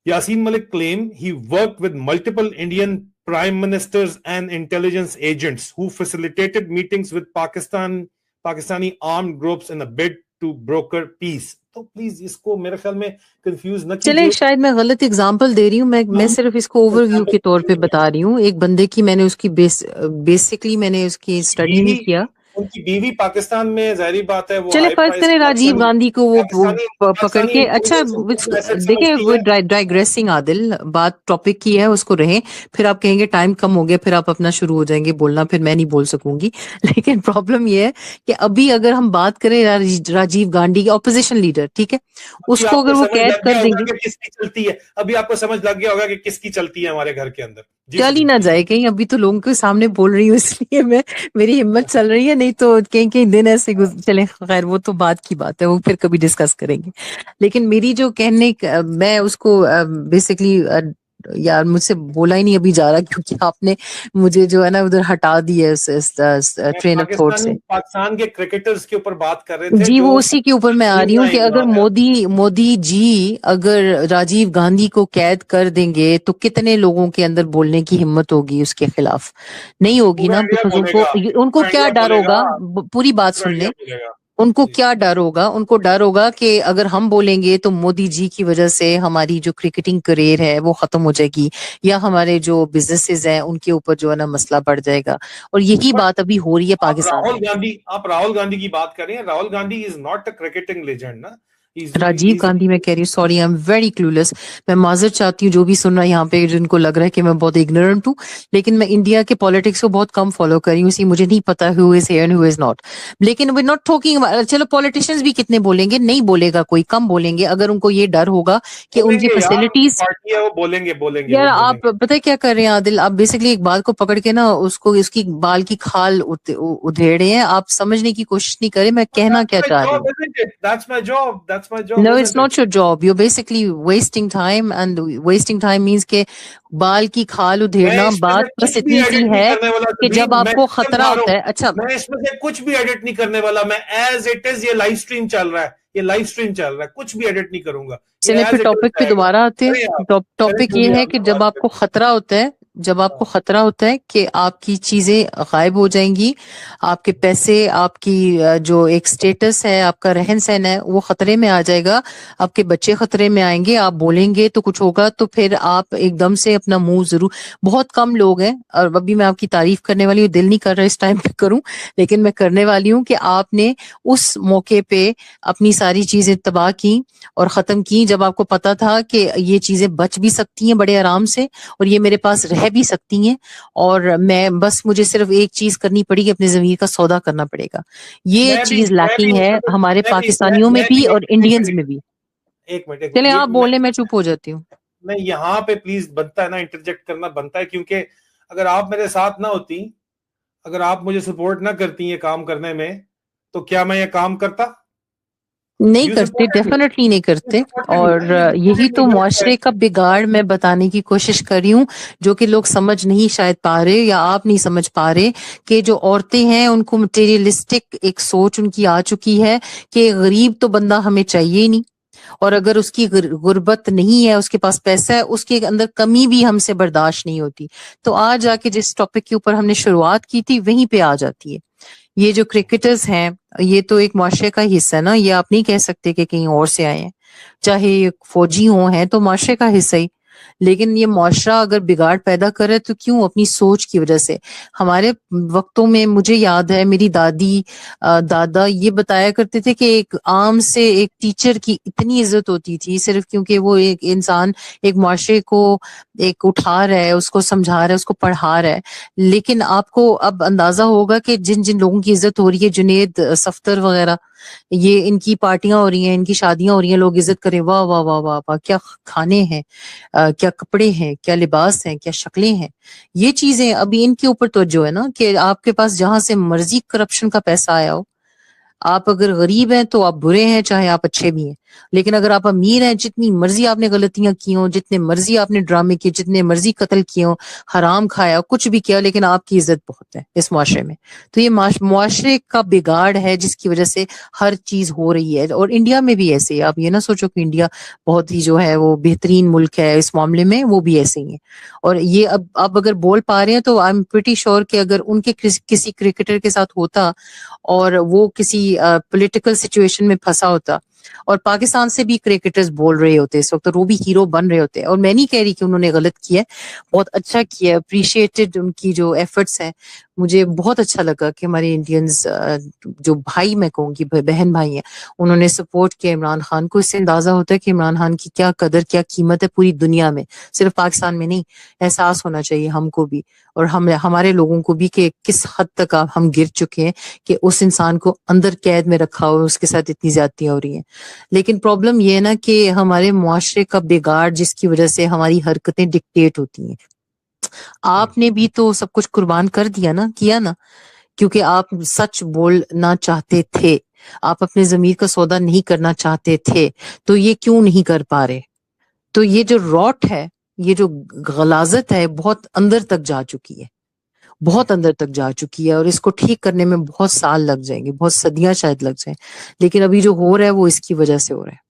Speaker 1: Yassin Malik claimed he worked with multiple Indian prime ministers and intelligence agents who facilitated meetings with Pakistani armed groups in a bid to broker peace. تو پلیز اس کو میرے خیال میں کنفیوز نہ
Speaker 2: چلیں،
Speaker 1: کیجیے.
Speaker 2: شاید میں غلط اگزامپل دے رہی ہوں، میں صرف اس کو اوور ویو کے طور پہ بتا رہی ہوں. ایک بندے کی میں نے اس کی بیسکلی میں نے اس کی اسٹڈی نہیں کیا.
Speaker 1: ان کی بیوی پاکستان میں، ظاہری بات ہے وہ
Speaker 2: چلے
Speaker 1: ہائی
Speaker 2: فرض
Speaker 1: پرائز
Speaker 2: کریں راجیو گاندھی کو وہ پکڑ
Speaker 1: پاکستانی
Speaker 2: کے، اچھا
Speaker 1: ایسٹ
Speaker 2: دیکھیں
Speaker 1: سمجھتی
Speaker 2: وہ
Speaker 1: ہے.
Speaker 2: ڈائگریسنگ، عادل بات ٹاپک کی ہے، اس کو رہیں. پھر آپ کہیں گے ٹائم کم ہو گیا، پھر آپ اپنا شروع ہو جائیں گے بولنا، پھر میں نہیں بول سکوں گی. لیکن پرابلم یہ ہے کہ ابھی اگر ہم بات کریں راجیو گاندھی کے اپوزیشن لیڈر، ٹھیک ہے، اس
Speaker 1: ابھی
Speaker 2: کو
Speaker 1: آپ
Speaker 2: اگر وہ
Speaker 1: سمجھ
Speaker 2: قید
Speaker 1: لگ
Speaker 2: کر
Speaker 1: گیا
Speaker 2: دیں
Speaker 1: ہوگا
Speaker 2: گے.
Speaker 1: کہ کس کی چلتی ہے. ابھی آپ کو سمجھ لگ گیا ہوگا کہ کس کی چلتی ہے ہمارے گھر کے اندر. جی
Speaker 2: چل ہی
Speaker 1: جی
Speaker 2: نہ
Speaker 1: پلیز.
Speaker 2: جائے کہیں، ابھی تو لوگوں کے سامنے بول رہی ہوں اس لیے میری ہمت چل رہی ہے، نہیں تو کہیں دن ایسے چلیں. خیر وہ تو بات کی بات ہے، وہ پھر کبھی ڈسکس کریں گے. لیکن میری جو کہنے، میں اس کو بیسکلی، یار مجھ سے بولا ہی نہیں ابھی جا رہا کیونکہ آپ نے مجھے جو ہے نا ادھر ہٹا دی ہے اس
Speaker 1: میں
Speaker 2: ٹرین آف تھاٹ سے.
Speaker 1: پاکستان کے کرکٹرز کے اوپر بات کر رہے تھے
Speaker 2: جی
Speaker 1: جو
Speaker 2: وہ اسی کے اوپر میں آ رہی ہوں کہ اگر مودی جی اگر راجیو گاندھی کو قید کر دیں گے تو کتنے لوگوں کے اندر بولنے کی ہمت ہوگی اس کے خلاف؟ نہیں ہوگی
Speaker 1: پورا
Speaker 2: نا،
Speaker 1: انڈیا
Speaker 2: بیکاز
Speaker 1: بولے گا،
Speaker 2: ان کو
Speaker 1: پورا
Speaker 2: کیا
Speaker 1: انڈیا
Speaker 2: ڈر
Speaker 1: بولے گا،
Speaker 2: ہوگا. پوری بات
Speaker 1: پورا
Speaker 2: سن
Speaker 1: انڈیا
Speaker 2: لیں،
Speaker 1: بولے گا.
Speaker 2: ان کو کیا ڈر ہوگا؟ ان کو ڈر ہوگا کہ اگر ہم بولیں گے تو مودی جی کی وجہ سے ہماری جو کرکٹنگ کریئر ہے وہ ختم ہو جائے گی، یا ہمارے جو بزنسز ہیں ان کے اوپر جو ہے نا مسئلہ بڑھ جائے گا. اور یہی بات ابھی ہو رہی ہے پاکستان میں.
Speaker 1: آپ راہل گاندھی کی بات کر رہے ہیں. Rahul Gandhi is not a cricketing legend نا.
Speaker 2: راجیو گاندھی میں کہہ رہی ہوں، sorry I am very clueless. میں معذرت چاہتی ہوں جو بھی سن رہا ہے یہاں پہ جن کو لگ رہا ہے کہ میں بہت اگنورنٹ ہوں، لیکن میں انڈیا کے پالیٹکس کو بہت کم فالو کر رہی ہوں، اسی مجھے نہیں پتا who is here and who is not. لیکن وی ناٹ ٹاکنگ، چلو پالیٹیشینز بھی کتنے بولیں گے، نہیں بولے گا کوئی، کم بولیں گے. اگر ان کو یہ ڈر ہوگا کہ ان کی فیسلٹیز،
Speaker 1: پارٹی ہے وہ بولیں گے
Speaker 2: یار آپ پتہ کیا کر رہے ہیں عادل، آپ بیسکلی ایک بات کو پکڑ کے نا اس کو، اس کی بال کی کھال ادھیڑے ہیں. آپ سمجھنے کی کوشش نہیں کریں میں کہنا کیا چاہ رہی ہوں.
Speaker 1: That's my job.
Speaker 2: No, it's not your job. You're basically wasting time, and wasting time means کہ بال کی کھال ادھیڑنا. بات بس اتنی سی ہے کہ جب آپ کو خطرہ ہوتا ہے. اچھا،
Speaker 1: میں اس میں سے کچھ بھی ایڈٹ نہیں کرنے والا. میں ایز اٹ از، یہ لائیو سٹریم چل رہا ہے، یہ لائیو سٹریم چل رہا ہے، کچھ بھی ایڈٹ نہیں کروں گا.
Speaker 2: چلے پھر ٹاپک پہ دوبارہ آتے ہیں. ٹاپک یہ ہے کہ جب آپ کو خطرہ ہوتا ہے، جب آپ کو خطرہ ہوتا ہے کہ آپ کی چیزیں غائب ہو جائیں گی، آپ کے پیسے، آپ کی جو ایک سٹیٹس ہے، آپ کا رہن سہن ہے، وہ خطرے میں آ جائے گا، آپ کے بچے خطرے میں آئیں گے، آپ بولیں گے تو کچھ ہوگا، تو پھر آپ ایک دم سے اپنا منہ ضرور. بہت کم لوگ ہیں، اور ابھی میں آپ کی تعریف کرنے والی ہوں، دل نہیں کر رہا اس ٹائم پہ کروں، لیکن میں کرنے والی ہوں کہ آپ نے اس موقع پہ اپنی ساری چیزیں تباہ کی اور ختم کی، جب آپ کو پتا تھا کہ یہ چیزیں بچ بھی سکتی ہیں بڑے آرام سے، اور یہ میرے پاس رہ بھی سکتی ہیں، اور میں بس مجھے صرف ایک چیز کرنی پڑی کہ اپنے ضمیر کا سودا کرنا پڑے گا. یہ چیز لیکنگ ہے ہمارے پاکستانیوں میں بھی اور انڈینز میں بھی.
Speaker 1: ایک منٹ
Speaker 2: چلیں آپ بولیں، میں چپ ہو جاتی ہوں.
Speaker 1: نہیں، یہاں پہ پلیز بنتا ہے نا انٹرجیکٹ کرنا بنتا ہے، کیونکہ اگر آپ میرے ساتھ نہ ہوتی، اگر آپ مجھے سپورٹ نہ کرتی یہ کام کرنے میں، تو کیا میں یہ کام کرتا؟
Speaker 2: نہیں کرتے، ڈیفینیٹلی نہیں کرتے. اور یہی تو معاشرے کا بگاڑ میں بتانے کی کوشش کر رہی ہوں، جو کہ لوگ سمجھ نہیں شاید پا رہے، یا آپ نہیں سمجھ پا رہے، کہ جو عورتیں ہیں ان کو مٹیریلسٹک ایک سوچ ان کی آ چکی ہے کہ غریب تو بندہ ہمیں چاہیے ہی نہیں، اور اگر اس کی غربت نہیں ہے، اس کے پاس پیسہ ہے، اس کے اندر کمی بھی ہم سے برداشت نہیں ہوتی. تو آج آ کے جس ٹاپک کے اوپر ہم نے شروعات کی تھی وہیں پہ آ جاتی ہے. یہ جو کرکٹرز ہیں یہ تو ایک معاشرے کا حصہ ہے نا، یہ آپ نہیں کہہ سکتے کہ کہیں اور سے آئے ہیں، چاہے فوجی ہوں ہیں تو معاشرے کا حصہ ہی. لیکن یہ معاشرہ اگر بگاڑ پیدا کرے تو کیوں؟ اپنی سوچ کی وجہ سے. ہمارے وقتوں میں مجھے یاد ہے میری دادی دادا یہ بتایا کرتے تھے کہ ایک عام سے ایک ٹیچر کی اتنی عزت ہوتی تھی صرف کیونکہ وہ ایک انسان ایک معاشرے کو ایک اٹھا رہا ہے، اس کو سمجھا رہا ہے، اس کو پڑھا رہا ہے. لیکن آپ کو اب اندازہ ہوگا کہ جن جن لوگوں کی عزت ہو رہی ہے، جنید صفدر وغیرہ، یہ ان کی پارٹیاں ہو رہی ہیں، ان کی شادیاں ہو رہی ہیں، لوگ عزت کریں، واہ واہ واہ واہ واہ، کیا کھانے ہیں، کیا کپڑے ہیں، کیا لباس ہیں، کیا شکلیں ہیں. یہ چیزیں ابھی ان کے اوپر توجہ ہے نا، کہ آپ کے پاس جہاں سے مرضی کرپشن کا پیسہ آیا ہو، آپ اگر غریب ہیں تو آپ برے ہیں، چاہے آپ اچھے بھی ہیں. لیکن اگر آپ امیر ہیں، جتنی مرضی آپ نے غلطیاں کی ہوں، جتنے مرضی آپ نے ڈرامے کیے، جتنے مرضی قتل کیے ہوں، حرام کھایا، کچھ بھی کیا، لیکن آپ کی عزت بہت ہے اس معاشرے میں. تو یہ معاشرے کا بگاڑ ہے جس کی وجہ سے ہر چیز ہو رہی ہے. اور انڈیا میں بھی ایسے ہے. آپ یہ نہ سوچو کہ انڈیا بہت ہی جو ہے وہ بہترین ملک ہے اس معاملے میں، وہ بھی ایسے ہی ہیں. اور یہ اب اگر بول پا رہے ہیں تو آئی ایم پریٹی شیور کہ اگر ان کے کسی کرکٹر کے ساتھ ہوتا اور وہ کسی پولیٹیکل سچویشن میں پھنسا ہوتا اور پاکستان سے بھی کرکٹرز بول رہے ہوتے اس وقت، وہ بھی ہیرو بن رہے ہوتے. اور میں نہیں کہہ رہی کہ انہوں نے غلط کیا ہے، بہت اچھا کیا، اپریشیٹڈ ان کی جو ایفرٹس ہیں. مجھے بہت اچھا لگا کہ ہمارے انڈینز جو بھائی، میں کہوں گی بہن بھائی ہیں، انہوں نے سپورٹ کیا عمران خان کو. اس سے اندازہ ہوتا ہے کہ عمران خان کی کیا قدر، کیا قیمت ہے پوری دنیا میں، صرف پاکستان میں نہیں. احساس ہونا چاہیے ہم کو بھی اور ہمارے لوگوں کو بھی کہ کس حد تک ہم گر چکے ہیں کہ اس انسان کو اندر قید میں رکھا ہو، اس کے ساتھ اتنی زیادتیاں ہو رہی ہیں. لیکن پرابلم یہ ہے نا کہ ہمارے معاشرے کا بگاڑ جس کی وجہ سے ہماری حرکتیں ڈکٹیٹ ہوتی ہیں. آپ نے بھی تو سب کچھ قربان کر دیا نا، کیا نا، کیونکہ آپ سچ بولنا چاہتے تھے، آپ اپنے ضمیر کا سودا نہیں کرنا چاہتے تھے، تو یہ کیوں نہیں کر پا رہے؟ تو یہ جو روٹ ہے، یہ جو غلاظت ہے، بہت اندر تک جا چکی ہے، بہت اندر تک جا چکی ہے. اور اس کو ٹھیک کرنے میں بہت سال لگ جائیں گے، بہت صدیاں شاید لگ جائیں. لیکن ابھی جو ہو رہا ہے وہ اس کی وجہ سے ہو رہا ہے.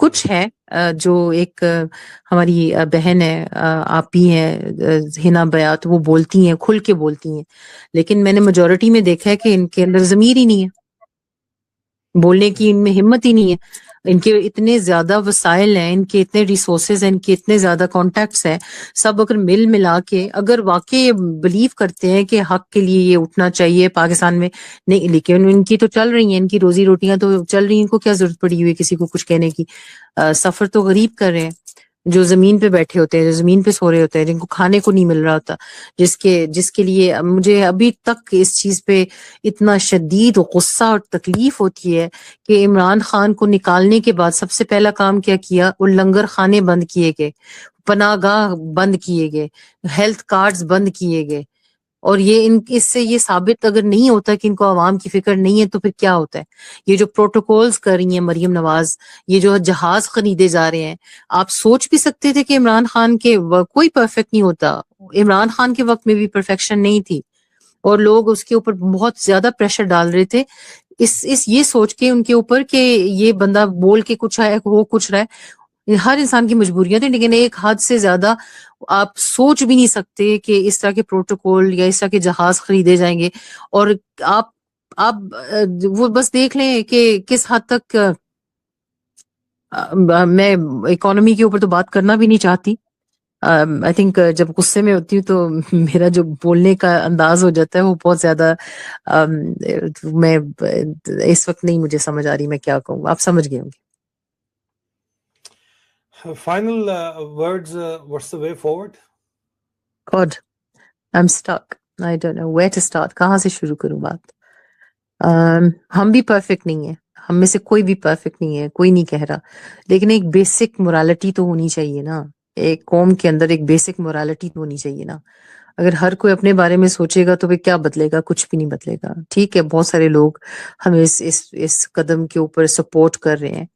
Speaker 2: کچھ ہے جو ایک ہماری بہن ہے آپ بھی ہیں ہنا بیات، وہ بولتی ہیں، کھل کے بولتی ہیں، لیکن میں نے میجورٹی میں دیکھا ہے کہ ان کے اندر ضمیر ہی نہیں ہے، بولنے کی ان میں ہمت ہی نہیں ہے. ان کے اتنے زیادہ وسائل ہیں، ان کے اتنے ریسورسز ہیں، ان کے اتنے زیادہ کانٹیکٹس ہیں، سب اگر ملا کے اگر واقعی بلیو کرتے ہیں کہ حق کے لیے یہ اٹھنا چاہیے پاکستان میں، نہیں لیکن ان کی تو چل رہی ہیں، ان کی روزی روٹیاں تو چل رہی ہیں، ان کو کیا ضرورت پڑی ہوئی کسی کو کچھ کہنے کی. سفر تو غریب کر رہے ہیں، جو زمین پہ بیٹھے ہوتے ہیں، جو زمین پہ سو رہے ہوتے ہیں، جن کو کھانے کو نہیں مل رہا ہوتا، جس کے لیے مجھے ابھی تک اس چیز پہ اتنا شدید غصہ اور تکلیف ہوتی ہے کہ عمران خان کو نکالنے کے بعد سب سے پہلا کام کیا کیا، وہ لنگر خانے بند کیے گئے، پناہ گاہ بند کیے گئے، ہیلتھ کارڈز بند کیے گئے. اور یہ اس سے یہ ثابت اگر نہیں ہوتا کہ ان کو عوام کی فکر نہیں ہے تو پھر کیا ہوتا ہے؟ یہ جو پروٹوکولز کر رہی ہیں مریم نواز، یہ جو جہاز خریدے جا رہے ہیں، آپ سوچ بھی سکتے تھے کہ عمران خان کے کوئی پرفیکٹ نہیں ہوتا، عمران خان کے وقت میں بھی پرفیکشن نہیں تھی، اور لوگ اس کے اوپر بہت زیادہ پریشر ڈال رہے تھے اس یہ سوچ کے ان کے اوپر کہ یہ بندہ بول کے کچھ ہے، ہو کچھ رہا ہے. ہر انسان کی مجبوریاں تھیں، لیکن ایک حد سے زیادہ آپ سوچ بھی نہیں سکتے کہ اس طرح کے پروٹوکول یا اس طرح کے جہاز خریدے جائیں گے. اور آپ وہ بس دیکھ لیں کہ کس حد تک میں اکانومی کے اوپر تو بات کرنا بھی نہیں چاہتی. آئی تھنک جب غصے میں ہوتی ہوں تو میرا جو بولنے کا انداز ہو جاتا ہے وہ بہت زیادہ میں اس وقت نہیں مجھے سمجھ آ رہی میں کیا کہوں، آپ سمجھ گئے ہوں گے.
Speaker 1: Final words, what's the way forward?
Speaker 2: God, I'm stuck. I don't know where to start. کہاں سے شروع کروں بات؟ ہم بھی پرفیکٹ نہیں ہیں، ہم میں سے کوئی بھی پرفیکٹ نہیں ہے، کوئی نہیں کہہ رہا، لیکن ایک بیسک مورالٹی تو ہونی چاہیے نا. ایک قوم کے اندر ایک بیسک مورالٹی تو ہونی چاہیے نا. اگر ہر کوئی اپنے بارے میں سوچے گا تو پھر کیا بدلے گا؟ کچھ بھی نہیں بدلے گا. ٹھیک ہے بہت سارے لوگ ہمیں اس قدم کے اوپر سپورٹ کر رہے ہیں،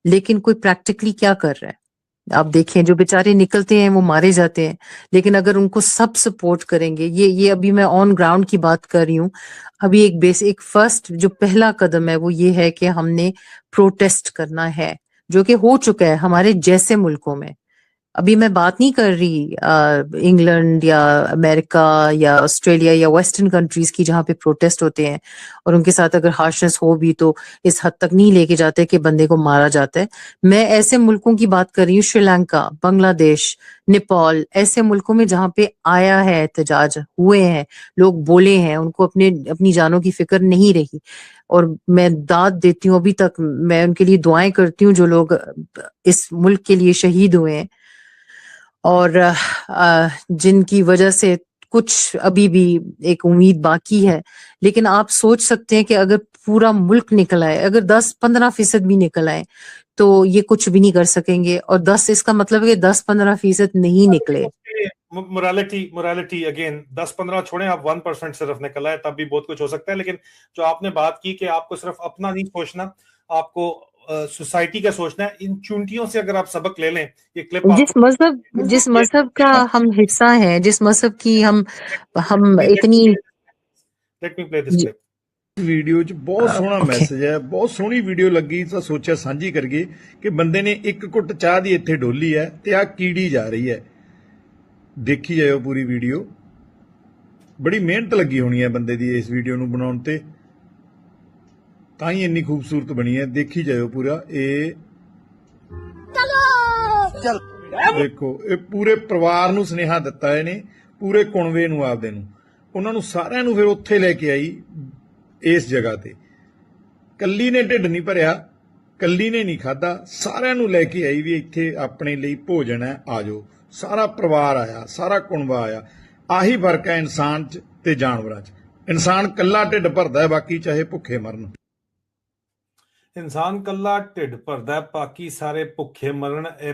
Speaker 2: لیکن کوئی پریکٹیکلی کیا کر رہا ہے؟ آپ دیکھیں جو بیچارے نکلتے ہیں وہ مارے جاتے ہیں، لیکن اگر ان کو سب سپورٹ کریں گے، یہ ابھی میں آن گراؤنڈ کی بات کر رہی ہوں، ابھی ایک فرسٹ جو پہلا قدم ہے وہ یہ ہے کہ ہم نے پروٹیسٹ کرنا ہے، جو کہ ہو چکا ہے ہمارے جیسے ملکوں میں. ابھی میں بات نہیں کر رہی انگلینڈ یا امریکہ یا آسٹریلیا یا ویسٹرن کنٹریز کی جہاں پہ پروٹیسٹ ہوتے ہیں اور ان کے ساتھ اگر ہارشنس ہو بھی تو اس حد تک نہیں لے کے جاتے کہ بندے کو مارا جاتا ہے. میں ایسے ملکوں کی بات کر رہی ہوں، شری لنکا، بنگلہ دیش، نیپال، ایسے ملکوں میں جہاں پہ آیا ہے احتجاج ہوئے ہیں، لوگ بولے ہیں، ان کو اپنی جانوں کی فکر نہیں رہی. اور میں داد دیتی ہوں، ابھی تک میں ان کے لیے دعائیں کرتی ہوں جو لوگ اس ملک کے لیے شہید ہوئے ہیں اور جن کی وجہ سے کچھ ابھی بھی ایک امید باقی ہے. لیکن آپ سوچ سکتے ہیں کہ اگر پورا ملک نکل آئے، اگر 10-15% بھی نکل آئے تو یہ کچھ بھی نہیں کر سکیں گے. اور 10 اس کا مطلب ہے کہ 10-15% نہیں نکلے.
Speaker 1: مورالٹی اگین 10-15 چھوڑیں، آپ 1% صرف نکل آئے تب بھی بہت کچھ ہو سکتا ہے. لیکن جو آپ نے بات کی کہ آپ کو صرف اپنا نہیں سوچنا، آپ کو سوسائٹی کا سوچنا ہے. ان چونٹیوں سے اگر آپ سبق لے لیں، یہ کلپ آپ
Speaker 2: جس مذہب کا ہم حصہ ہیں، جس مذہب کی ہم اتنی
Speaker 1: let me play this clip.
Speaker 3: Video 'ਚ ਬਹੁਤ ਸੋਹਣਾ ਮੈਸੇਜ ਹੈ, ਬਹੁਤ ਸੋਹਣੀ ਵੀਡੀਓ ਲੱਗੀ ਤਾਂ ਸੋਚਿਆ ਸਾਂਝੀ ਕਰੀਏ ਕਿ ਬੰਦੇ ਨੇ ਇੱਕ ਘੁੱਟ ਚਾਹ ਦੀ ਇੱਥੇ ਡੋਲੀ ਹੈ ਤੇ ਆ ਕੀੜੀ ਜਾ ਰਹੀ ਹੈ. ਦੇਖੀ ਜਾਇਓ ਪੂਰੀ ਵੀਡੀਓ, ਬੜੀ ਮਿਹਨਤ ਲੱਗੀ ਹੋਣੀ ਹੈ ਬੰਦੇ ਦੀ ਇਸ ਵੀਡੀਓ ਨੂੰ ਬਣਾਉਣ ਤੇ, ਤਾਂ ਹੀ ਇੰਨੀ ਖੂਬਸੂਰਤ ਬਣੀ ਹੈ. ਦੇਖੀ ਜਾਇਓ ਪੂਰਾ. ਇਹ ਦੇਖੋ, ਇਹ ਪੂਰੇ ਪਰਿਵਾਰ ਨੂੰ ਸੁਨੇਹਾ ਦਿੱਤਾ ਇਹਨੇ, ਪੂਰੇ ਕੁਣਵੇ ਨੂੰ ਆਪਦੇ ਨੂੰ, ਉਹਨਾਂ ਨੂੰ ਸਾਰਿਆਂ ਨੂੰ ਫਿਰ ਉੱਥੇ ਲੈ ਕੇ ਆਈ ਇਸ ਜਗ੍ਹਾ ਤੇ. ਕੱਲੀ ਨੇ ਢਿੱਡ ਨਹੀਂ ਭਰਿਆ, ਕੱਲੀ ਨੇ ਨਹੀਂ ਖਾਦਾ, ਸਾਰਿਆਂ ਨੂੰ ਲੈ ਕੇ ਆਈ ਵੀ ਇੱਥੇ ਆਪਣੇ ਲਈ ਭੋਜਨ ਹੈ, ਆ ਜਾਓ. ਸਾਰਾ ਪਰਿਵਾਰ ਆਇਆ, ਸਾਰਾ ਕੁਣਵਾ ਆਇਆ. ਆਹੀ ਫਰਕ ਹੈ ਇਨਸਾਨ 'ਚ ਤੇ ਜਾਨਵਰਾਂ 'ਚ. ਇਨਸਾਨ ਕੱਲਾ ਢਿੱਡ ਭਰਦਾ ਹੈ, ਬਾਕੀ ਚਾਹੇ ਭੁੱਖੇ ਮਰਨ.
Speaker 1: ਇਨਸਾਨ ਕੱਲਾ ਢਿੱਡ ਭਰਦਾ, ਬਾਕੀ ਸਾਰੇ ਭੁੱਖੇ ਮਰਨ. ਇਹ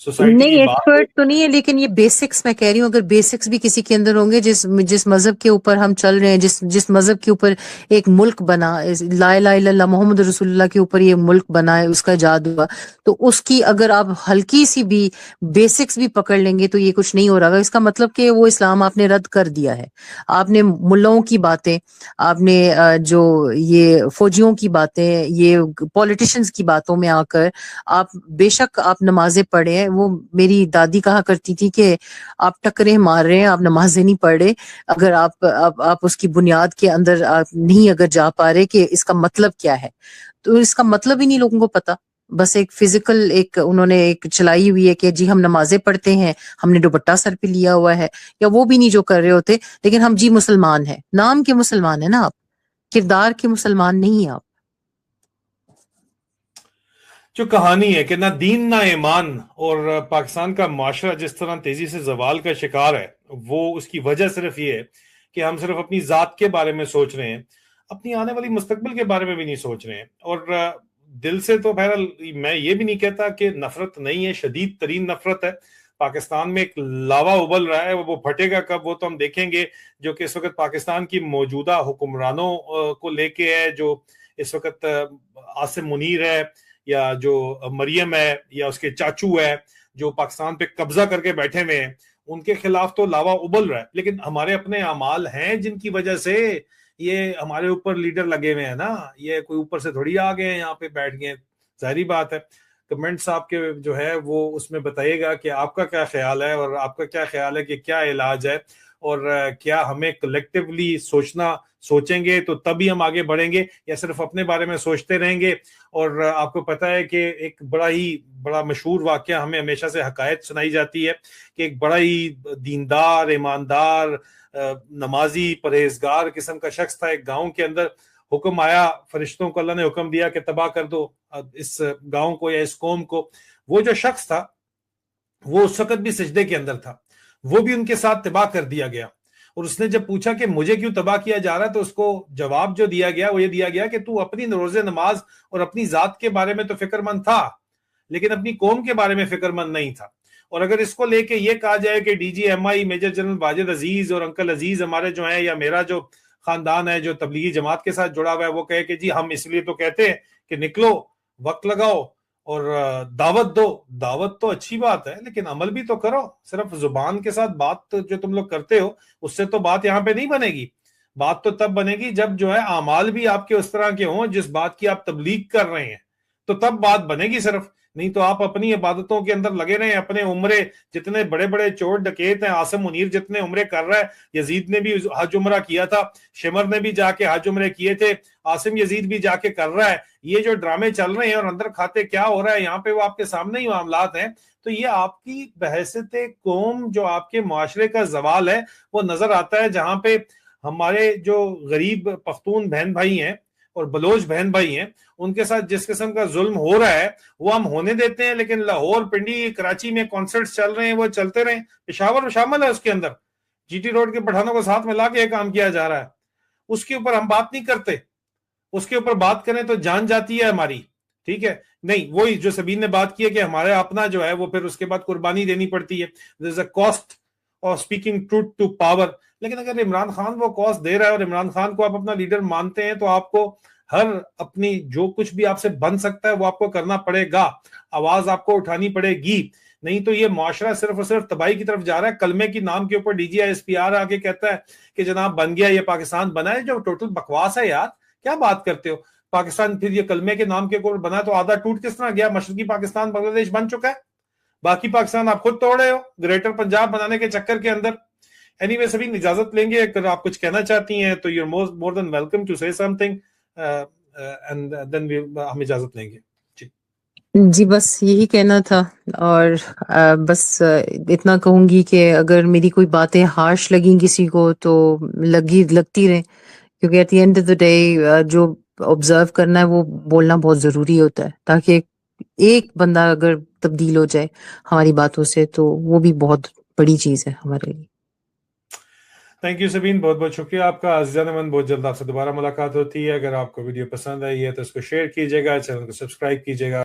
Speaker 1: سوسائٹی
Speaker 2: نہیں
Speaker 1: کی بات
Speaker 2: ایکسپرٹ تو نہیں ہے، لیکن یہ بیسکس میں کہہ رہی ہوں، اگر بیسکس بھی کسی کے اندر ہوں گے، جس مذہب کے اوپر ہم چل رہے ہیں، جس مذہب کے اوپر ایک ملک بنا، لا الہ الا اللہ محمد رسول اللہ کے اوپر یہ ملک بنا ہے، اس کا ایجاد ہوا، تو اس کی اگر آپ ہلکی سی بھی بیسکس بھی پکڑ لیں گے تو یہ کچھ نہیں ہو رہا، اس کا مطلب کہ وہ اسلام آپ نے رد کر دیا ہے۔ آپ نے ملاؤں کی باتیں، آپ نے جو یہ فوجیوں کی باتیں، یہ پولیٹیشینز کی باتوں میں آ کر آپ بے شک آپ نمازیں پڑھے ہیں، وہ میری دادی کہا کرتی تھی کہ آپ ٹکریں مار رہے ہیں، آپ نمازیں نہیں پڑھ رہے، اگر آپ اس کی بنیاد کے اندر آپ نہیں اگر جا پا رہے کہ اس کا مطلب کیا ہے، تو اس کا مطلب ہی نہیں لوگوں کو پتا، بس ایک فزیکل ایک انہوں نے ایک چلائی ہوئی ہے کہ جی ہم نمازیں پڑھتے ہیں، ہم نے دوپٹہ سر پہ لیا ہوا ہے، یا وہ بھی نہیں جو کر رہے ہوتے، لیکن ہم جی مسلمان ہیں، نام کے مسلمان ہیں نا آپ، کردار کے مسلمان نہیں ہیں آپ۔
Speaker 1: جو کہانی ہے کہ نہ دین نہ ایمان، اور پاکستان کا معاشرہ جس طرح تیزی سے زوال کا شکار ہے، وہ اس کی وجہ صرف یہ ہے کہ ہم صرف اپنی ذات کے بارے میں سوچ رہے ہیں، اپنی آنے والی مستقبل کے بارے میں بھی نہیں سوچ رہے ہیں۔ اور دل سے تو بہرحال میں یہ بھی نہیں کہتا کہ نفرت نہیں ہے، شدید ترین نفرت ہے۔ پاکستان میں ایک لاوا ابل رہا ہے، وہ پھٹے گا کب وہ تو ہم دیکھیں گے، جو کہ اس وقت پاکستان کی موجودہ حکمرانوں کو لے کے ہے، جو اس وقت عاصم منیر ہے، یا جو مریم ہے، یا اس کے چاچو ہے جو پاکستان پہ قبضہ کر کے بیٹھے ہوئے ہیں، ان کے خلاف تو لاوا ابل رہا ہے، لیکن ہمارے اپنے اعمال ہیں جن کی وجہ سے یہ ہمارے اوپر لیڈر لگے ہوئے ہیں نا، یہ کوئی اوپر سے تھوڑی آ گئے ہیں یہاں پہ بیٹھ گئے، ظاہری بات ہے۔ کمنٹس آپ کے جو ہے وہ اس میں بتائیے گا کہ آپ کا کیا خیال ہے، اور آپ کا کیا خیال ہے کہ کیا علاج ہے، اور کیا ہمیں کلیکٹیولی سوچیں گے تو تبھی ہم آگے بڑھیں گے، یا صرف اپنے بارے میں سوچتے رہیں گے۔ اور آپ کو پتا ہے کہ ایک بڑا مشہور واقعہ ہمیں ہمیشہ سے حکایت سنائی جاتی ہے کہ ایک بڑا ہی دیندار، ایماندار، نمازی، پرہیزگار قسم کا شخص تھا ایک گاؤں کے اندر۔ حکم آیا فرشتوں کو، اللہ نے حکم دیا کہ تباہ کر دو اس گاؤں کو یا اس قوم کو۔ وہ جو شخص تھا وہ اس وقت بھی سجدے کے اندر تھا، وہ بھی ان کے ساتھ تباہ کر دیا گیا۔ اور اس نے جب پوچھا کہ مجھے کیوں تباہ کیا جا رہا ہے، تو اس کو جواب جو دیا گیا وہ یہ دیا گیا کہ تو اپنی روزے نماز اور اپنی ذات کے بارے میں تو فکر مند تھا، لیکن اپنی قوم کے بارے میں فکر مند نہیں تھا۔ اور اگر اس کو لے کے یہ کہا جائے کہ ڈی جی ایم آئی میجر جنرل واجد عزیز اور انکل عزیز ہمارے جو ہیں، یا میرا جو خاندان ہے جو تبلیغی جماعت کے ساتھ جڑا ہوا ہے، وہ کہے کہ جی ہم اس لیے تو کہتے ہیں کہ نکلو، وقت لگاؤ اور دعوت دو، دعوت تو اچھی بات ہے لیکن عمل بھی تو کرو۔ صرف زبان کے ساتھ بات جو تم لوگ کرتے ہو اس سے تو بات یہاں پہ نہیں بنے گی۔ بات تو تب بنے گی جب جو ہے اعمال بھی آپ کے اس طرح کے ہوں جس بات کی آپ تبلیغ کر رہے ہیں، تو تب بات بنے گی صرف۔ نہیں تو آپ اپنی عبادتوں کے اندر لگے رہے ہیں، اپنے عمرے جتنے بڑے بڑے چور ڈکیت ہیں، عاصم منیر جتنے عمرے کر رہا ہے، یزید نے بھی حج عمرہ کیا تھا، شمر نے بھی جا کے حج عمرے کیے تھے، عاصم یزید بھی جا کے کر رہا ہے۔ یہ جو ڈرامے چل رہے ہیں اور اندر کھاتے کیا ہو رہا ہے یہاں پہ، وہ آپ کے سامنے ہی معاملات ہیں۔ تو یہ آپ کی بحیثیت قوم جو آپ کے معاشرے کا زوال ہے وہ نظر آتا ہے، جہاں پہ ہمارے جو غریب پختون بہن بھائی ہیں اور بلوچ بہن بھائی ہیں ان کے ساتھ جس قسم کا ظلم ہو رہا ہے وہ ہم ہونے دیتے ہیں، لیکن لاہور، پنڈی، کراچی میں کانسرٹس چل رہے ہیں، وہ چلتے رہیں، پشاور شامل ہے اس کے اندر، جی ٹی روڈ کے پٹھانوں کو ساتھ میں لا کے یہ کام کیا جا رہا ہے، اس کے اوپر ہم بات نہیں کرتے۔ اس کے اوپر بات کریں تو جان جاتی ہے ہماری، ٹھیک ہے؟ نہیں، وہی جو سبین نے بات کی ہے کہ ہمارا اپنا جو ہے وہ پھر اس کے بعد قربانی دینی پڑتی ہے، there is a cost of speaking truth to power۔ لیکن اگر عمران خان وہ کاسٹ دے رہا ہے اور عمران خان کو آپ اپنا لیڈر مانتے ہیں تو آپ کو ہر اپنی جو کچھ بھی آپ سے بن سکتا ہے وہ آپ کو کرنا پڑے گا، آواز آپ کو اٹھانی پڑے گی، نہیں تو یہ معاشرہ صرف اور صرف تباہی کی طرف جا رہا ہے۔ کلمے کی نام کے اوپر D G S P R آگے کہتا ہے کہ جناب بن گیا، یہ پاکستان بنا ہے، جو ٹوٹل بکواس ہے یار، کیا بات کرتے ہو؟ پاکستان پھر یہ کلمے کے نام کے اوپر بنا تو آدھا ٹوٹ کس طرح گیا؟ مشرقی پاکستان بنگلہ دیش بن چکا ہے، باقی پاکستان آپ خود توڑے ہو گریٹر پنجاب بنانے کے چکر کے اندر۔ اینی وے سبھی اجازت لیں گے، اگر آپ کچھ کہنا چاہتی ہیں تو you are more than welcome to سے سم تھنگ، اینڈ دین ہم اجازت لیں گے۔
Speaker 2: جی بس یہی کہنا تھا، اور بس اتنا کہوں گی کہ اگر میری کوئی باتیں ہارش لگیں کسی کو تو لگتی رہیں، کیونکہ at the end of the day جو آبزرو کرنا ہے وہ بولنا بہت ضروری ہوتا ہے، تاکہ ایک بندہ اگر تبدیل ہو جائے ہماری باتوں سے تو وہ بھی بہت بڑی چیز ہے ہمارے لیے۔
Speaker 1: تھینک یو سبین، بہت بہت شکریہ آپ کا عزیزان من، بہت جلد آپ سے دوبارہ ملاقات ہوتی ہے۔ اگر آپ کو ویڈیو پسند آئی ہے تو اس کو شیئر کیجیے گا، چینل کو سبسکرائب کیجیے گا۔